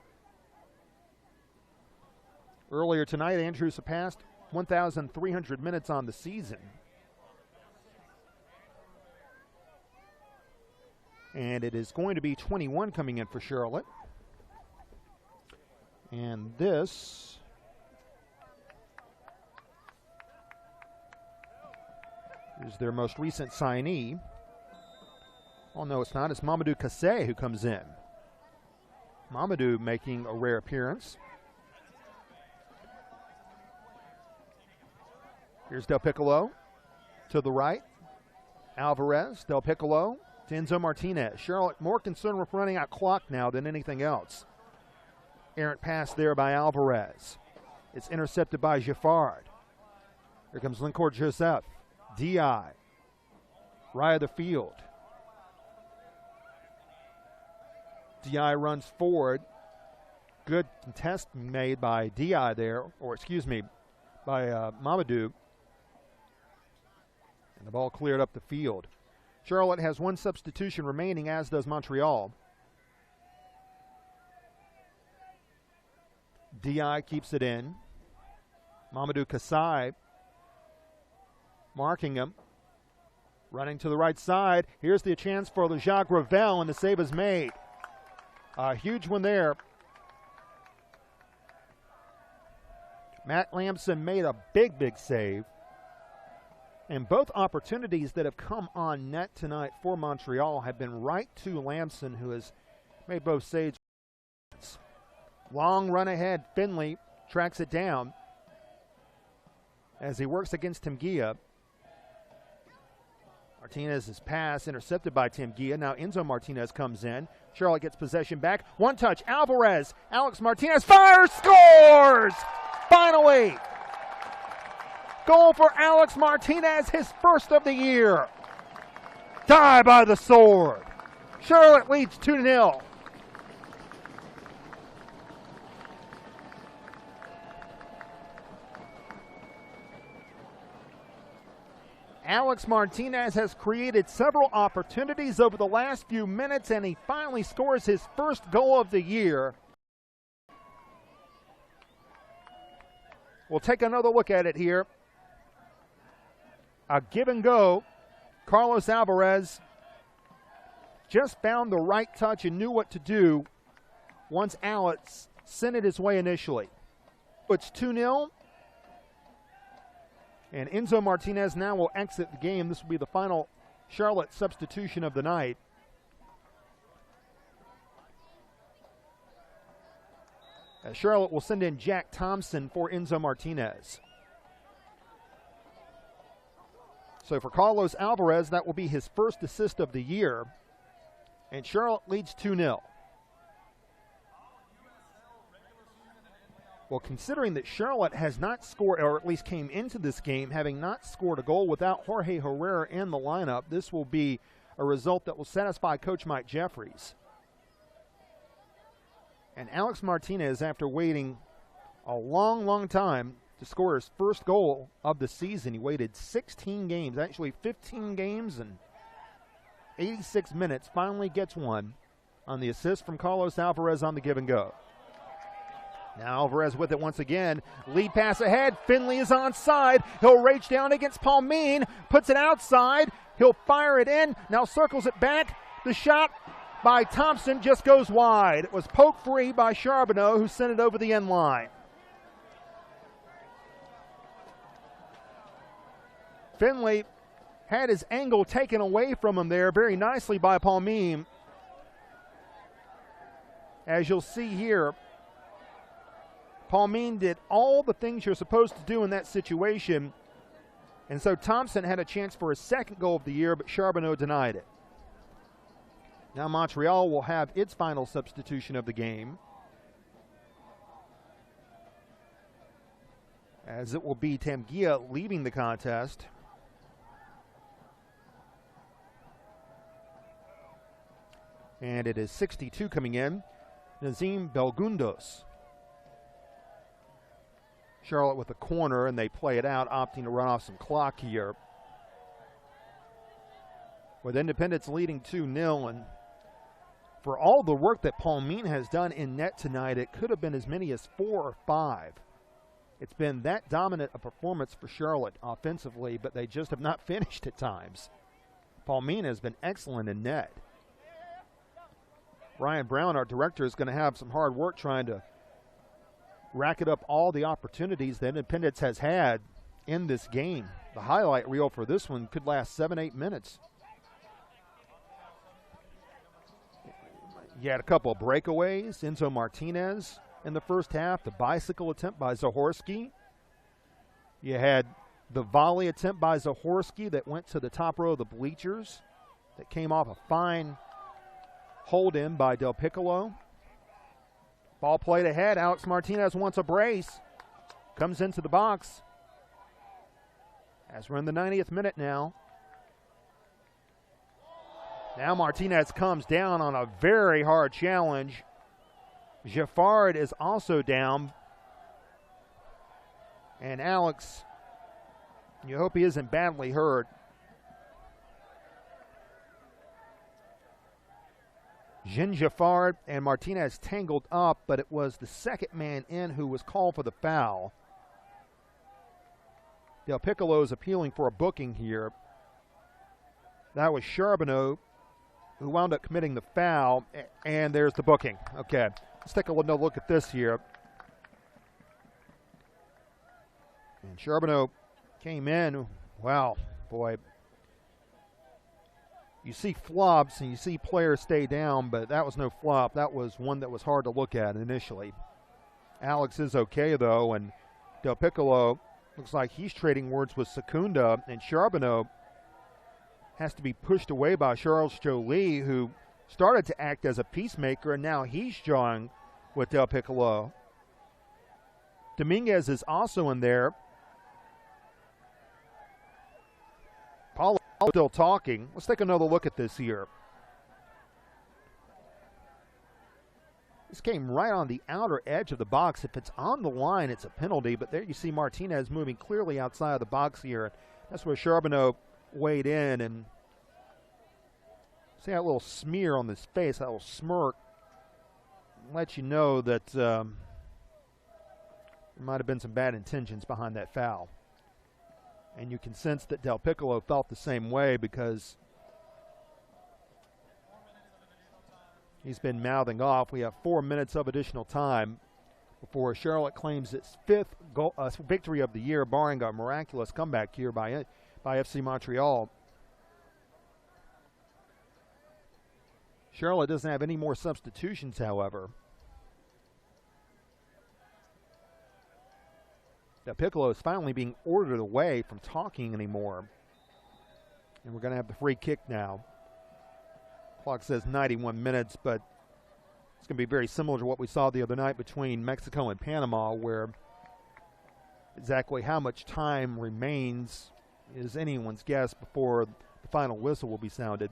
Speaker 1: Earlier tonight, Andrew surpassed 1,300 minutes on the season. And it is going to be 21 coming in for Charlotte. And this is their most recent signee. Oh, no, it's not. It's Mamadou Kassé who comes in. Mamadou making a rare appearance. Here's Del Piccolo to the right. Alvarez, Del Piccolo to Enzo Martinez. Charlotte more concerned with running out clock now than anything else. Errant pass there by Alvarez. It's intercepted by Jaffard. Here comes Lincourt Joseph. D.I. right of the field. D.I. runs forward. Good contest made by D.I. there, or excuse me, by Mamadou. And the ball cleared up the field. Charlotte has one substitution remaining, as does Montreal. D.I. keeps it in. Mamadou Kassé marking him. Running to the right side. Here's the chance for LeJacques Ravel, and the save is made. A huge one there. Matt Lamson made a big save. And both opportunities that have come on net tonight for Montreal have been right to Lamson, who has made both saves. Long run ahead. Finlay tracks it down as he works against Tamgia. Martinez's pass intercepted by Tamgia. Now Enzo Martinez comes in. Charlotte gets possession back. One touch. Alvarez. Alex Martinez fires. Scores! Finally! Goal for Alex Martinez, his first of the year. Die by the sword. Charlotte leads 2-0. Alex Martinez has created several opportunities over the last few minutes, and he finally scores his first goal of the year. We'll take another look at it here. A give and go. Carlos Alvarez just found the right touch and knew what to do once Alex sent it his way initially. It's 2-0. And Enzo Martinez now will exit the game. This will be the final Charlotte substitution of the night. Charlotte will send in Jack Thompson for Enzo Martinez. So for Carlos Alvarez, that will be his first assist of the year. And Charlotte leads 2-0. Well, considering that Charlotte has not scored, or at least came into this game having not scored a goal without Jorge Herrera in the lineup, this will be a result that will satisfy Coach Mike Jeffries. And Alex Martinez, after waiting a long, long time to score his first goal of the season, he waited 16 games, actually 15 games and 86 minutes, finally gets one on the assist from Carlos Alvarez on the give and go. Now Alvarez with it once again. Lead pass ahead. Finley is onside. He'll reach down against Palmine. Puts it outside. He'll fire it in. Now circles it back. The shot by Thompson just goes wide. It was poked free by Charbonneau, who sent it over the end line. Finley had his angle taken away from him there very nicely by Palmine. As you'll see here, Palmine did all the things you're supposed to do in that situation, and so Thompson had a chance for his second goal of the year, but Charbonneau denied it. Now Montreal will have its final substitution of the game, as it will be Tamgia leaving the contest. And it is 62 coming in, Nazim Belgundos. Charlotte with a corner, and they play it out, opting to run off some clock here. With Independence leading 2-0, and for all the work that Palmine has done in net tonight, it could have been as many as 4 or 5. It's been that dominant a performance for Charlotte offensively, but they just have not finished at times. Palmine has been excellent in net. Ryan Brown, our director, is going to have some hard work trying to racket up all the opportunities that Independence has had in this game. The highlight reel for this one could last 7-8 minutes. You had a couple of breakaways. Enzo Martinez in the first half, the bicycle attempt by Zahorski. You had the volley attempt by Zahorski that went to the top row of the bleachers that came off a fine hold in by Del Piccolo. Ball played ahead. Alex Martinez wants a brace. Comes into the box. As we're in the 90th minute now. Now Martinez comes down on a very hard challenge. Giffard is also down. And Alex, you hope he isn't badly hurt. Jean Giffard and Martinez tangled up, but it was the second man in who was called for the foul. Del Piccolo is appealing for a booking here. That was Charbonneau who wound up committing the foul, and there's the booking. Okay, let's take a look at this here. And Charbonneau came in. Wow, boy. You see flops and you see players stay down, but that was no flop. That was one that was hard to look at initially. Alex is okay, though, and Del Piccolo looks like he's trading words with Secunda, and Charbonneau has to be pushed away by Charles Jolie, who started to act as a peacemaker, and now he's jawing with Del Piccolo. Dominguez is also in there. Paulo still talking. Let's take another look at this here. This came right on the outer edge of the box. If it's on the line, it's a penalty, but there you see Martinez moving clearly outside of the box here. That's where Charbonneau weighed in, and see that little smear on his face, that little smirk, lets you know that there might have been some bad intentions behind that foul. And you can sense that Del Piccolo felt the same way, because he's been mouthing off. We have 4 minutes of additional time before Charlotte claims its fifth victory of the year, barring a miraculous comeback here by FC Montreal. Charlotte doesn't have any more substitutions, however. Piccolo is finally being ordered away from talking anymore. And we're going to have the free kick now. Clock says 91 minutes, but it's going to be very similar to what we saw the other night between Mexico and Panama, where exactly how much time remains is anyone's guess before the final whistle will be sounded.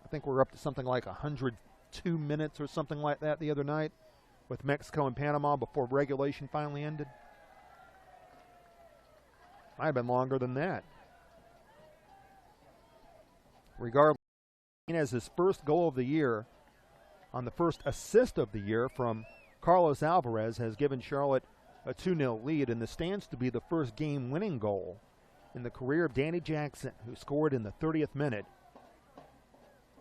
Speaker 1: I think we're up to something like 102 minutes or something like that the other night with Mexico and Panama before regulation finally ended. Might have been longer than that. Regardless, Martinez's first goal of the year on the first assist of the year from Carlos Alvarez has given Charlotte a 2-0 lead, and this stands to be the first game-winning goal in the career of Danny Jackson, who scored in the 30th minute.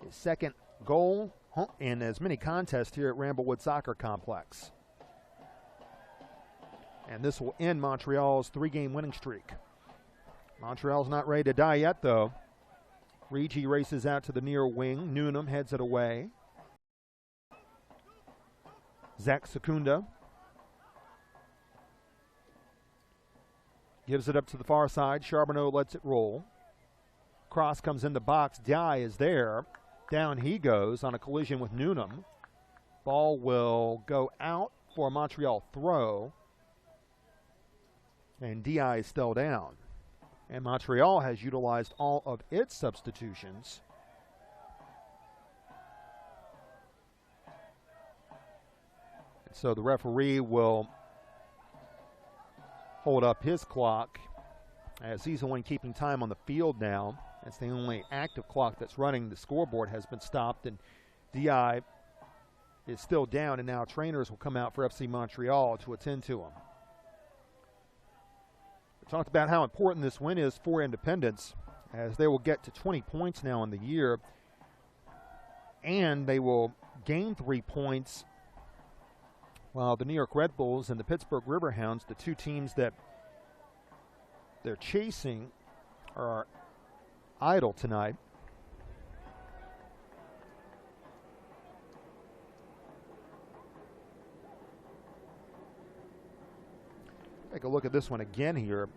Speaker 1: His second goal in as many contests here at Ramblewood Soccer Complex. And this will end Montreal's 3-game winning streak. Montreal's not ready to die yet, though. Rigi races out to the near wing. Newnham heads it away. Zach Secunda gives it up to the far side. Charbonneau lets it roll. Cross comes in the box. Dye is there. Down he goes on a collision with Newnham. Ball will go out for a Montreal throw. And Di is still down. And Montreal has utilized all of its substitutions. And so the referee will hold up his clock as he's the one keeping time on the field now. That's the only active clock that's running. The scoreboard has been stopped, and Di is still down, and now trainers will come out for FC Montreal to attend to him. We talked about how important this win is for Independence, as they will get to 20 points now in the year, and they will gain 3 points, while the New York Red Bulls and the Pittsburgh Riverhounds, the two teams that they're chasing, are idle tonight. Take a look at this one again here.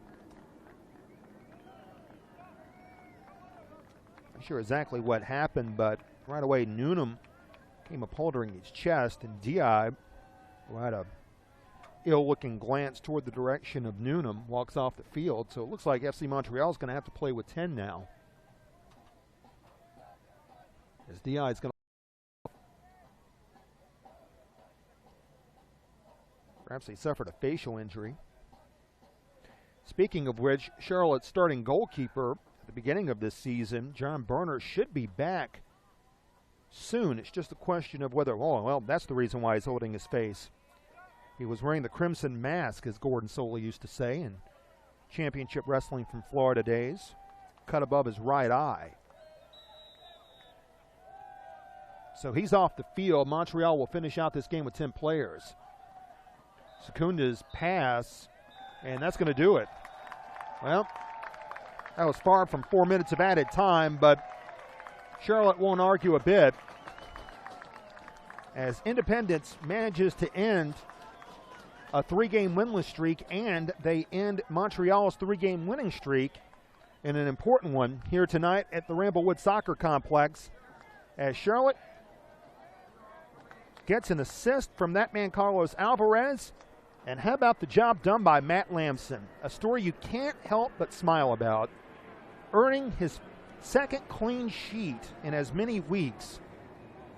Speaker 1: Not sure exactly what happened, but right away Newnham came up holding his chest, and Di, who had a ill-looking glance toward the direction of Newnham, walks off the field. So it looks like FC Montreal is going to have to play with 10 now, as Di is going to. Perhaps he suffered a facial injury. Speaking of which, Charlotte's starting goalkeeper at the beginning of this season, John Berner, should be back soon. It's just a question of whether, oh, well, that's the reason why he's holding his face. He was wearing the crimson mask, as Gordon Soley used to say, in championship wrestling from Florida days, cut above his right eye. So he's off the field. Montreal will finish out this game with 10 players. Secunda's pass, and that's going to do it. Well, that was far from 4 minutes of added time, but Charlotte won't argue a bit, as Independence manages to end a 3-game winless streak, and they end Montreal's 3-game winning streak in an important one here tonight at the Ramblewood Soccer Complex, as Charlotte gets an assist from that man Carlos Alvarez. And how about the job done by Matt Lamson, a story you can't help but smile about, earning his second clean sheet in as many weeks.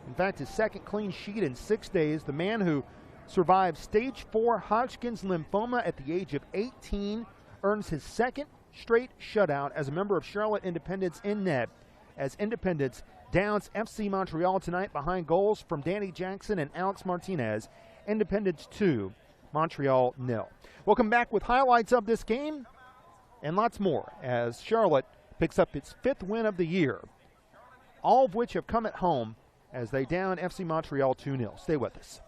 Speaker 1: In fact, his second clean sheet in 6 days. The man who survived stage 4 Hodgkin's lymphoma at the age of 18 earns his second straight shutout as a member of Charlotte Independence in net, as Independence downs FC Montreal tonight behind goals from Danny Jackson and Alex Martinez. Independence 2, Montreal 0. We'll come back with highlights of this game and lots more as Charlotte picks up its 5th win of the year, all of which have come at home as they down FC Montreal 2-0. Stay with us.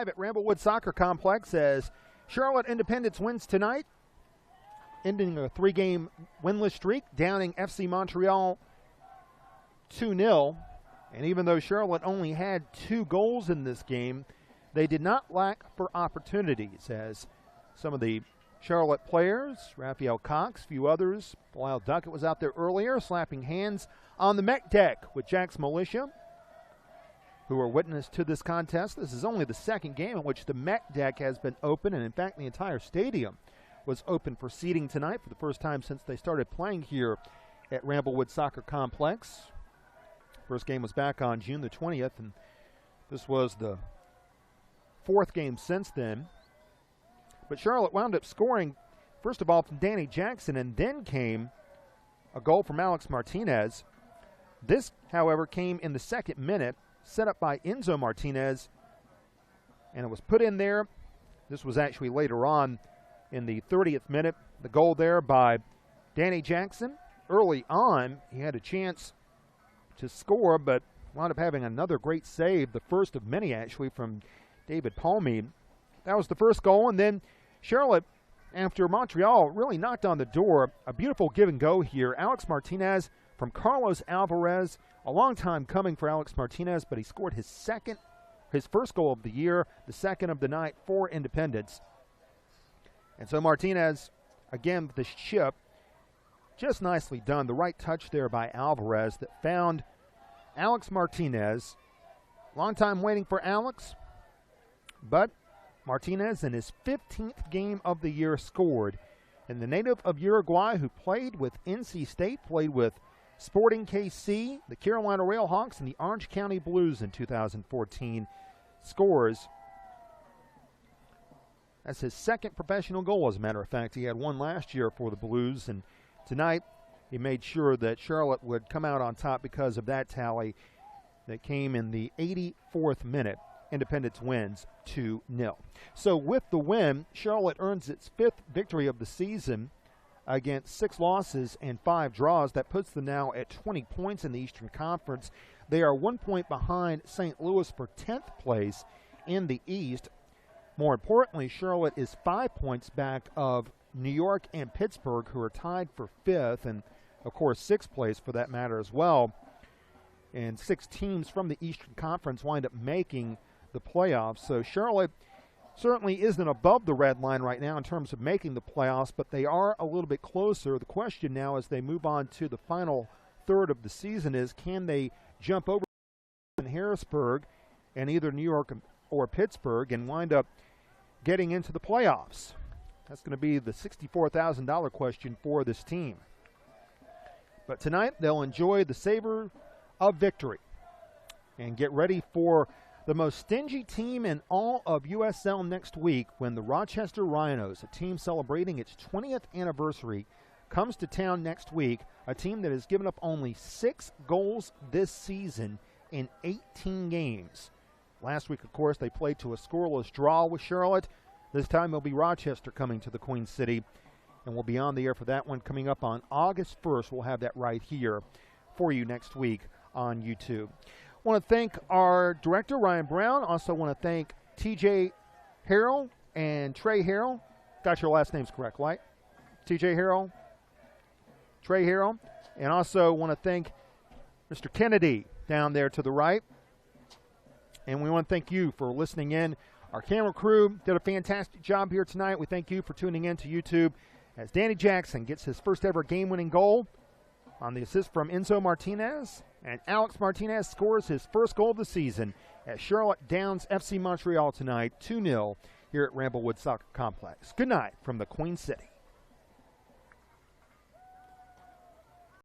Speaker 1: At Ramblewood Soccer Complex as Charlotte Independence wins tonight, ending a 3-game winless streak, downing FC Montreal 2-0. And even though Charlotte only had 2 goals in this game, they did not lack for opportunities as some of the Charlotte players, Raphael Cox, a few others, Lyle Duckett was out there earlier, slapping hands on the mech deck with Jack's Militia, who are witness to this contest. This is only the second game in which the mech deck has been open, and in fact the entire stadium was open for seating tonight for the first time since they started playing here at Ramblewood Soccer Complex. First game was back on June the 20th, and this was the 4th game since then. But Charlotte wound up scoring, first of all, from Danny Jackson, and then came a goal from Alex Martinez. This, however, came in the 2nd minute, set up by Enzo Martinez, and it was put in there. This was actually later on in the 30th minute. The goal there by Danny Jackson. Early on, he had a chance to score, but wound up having another great save, the first of many actually, from David Palmy. That was the first goal, and then Charlotte, after Montreal really knocked on the door, a beautiful give and go here. Alex Martinez from Carlos Alvarez, a long time coming for Alex Martinez, but he scored his first goal of the year, the second of the night for Independence. And so Martinez, again, the chip, just nicely done. The right touch there by Alvarez that found Alex Martinez. Long time waiting for Alex, but Martinez in his 15th game of the year scored. And the native of Uruguay who played with NC State, played with Sporting KC, the Carolina Railhawks, and the Orange County Blues in 2014, scores. That's his 2nd professional goal, as a matter of fact. He had one last year for the Blues, and tonight he made sure that Charlotte would come out on top because of that tally that came in the 84th minute. Independence wins 2-0. So with the win, Charlotte earns its 5th victory of the season against 6 losses and 5 draws. That puts them now at 20 points in the Eastern Conference. They are 1 point behind St. Louis for 10th place in the East. More importantly, Charlotte is 5 points back of New York and Pittsburgh, who are tied for 5th, and of course 6th place for that matter as well. And 6 teams from the Eastern Conference wind up making the playoffs. So Charlotte certainly isn't above the red line right now in terms of making the playoffs, but they are a little bit closer. The question now as they move on to the final third of the season is, can they jump over in Harrisburg and either New York or Pittsburgh and wind up getting into the playoffs? That's going to be the $64,000 question for this team. But tonight they'll enjoy the savor of victory and get ready for the most stingy team in all of USL next week when the Rochester Rhinos, a team celebrating its 20th anniversary, comes to town next week, a team that has given up only 6 goals this season in 18 games. Last week, of course, they played to a scoreless draw with Charlotte. This time it'll be Rochester coming to the Queen City and we'll be on the air for that one coming up on August 1st. We'll have that right here for you next week on YouTube. Want to thank our director, Ryan Brown. Also want to thank TJ Harrell and Trey Harrell. Got your last names correct, right? TJ Harrell, Trey Harrell. And also want to thank Mr. Kennedy down there to the right. And we want to thank you for listening in. Our camera crew did a fantastic job here tonight. We thank you for tuning in to YouTube as Danny Jackson gets his first ever game-winning goal on the assist from Enzo Martinez. And Alex Martinez scores his first goal of the season as Charlotte downs FC Montreal tonight 2-0 here at Ramblewood Soccer Complex. Good night from the Queen City.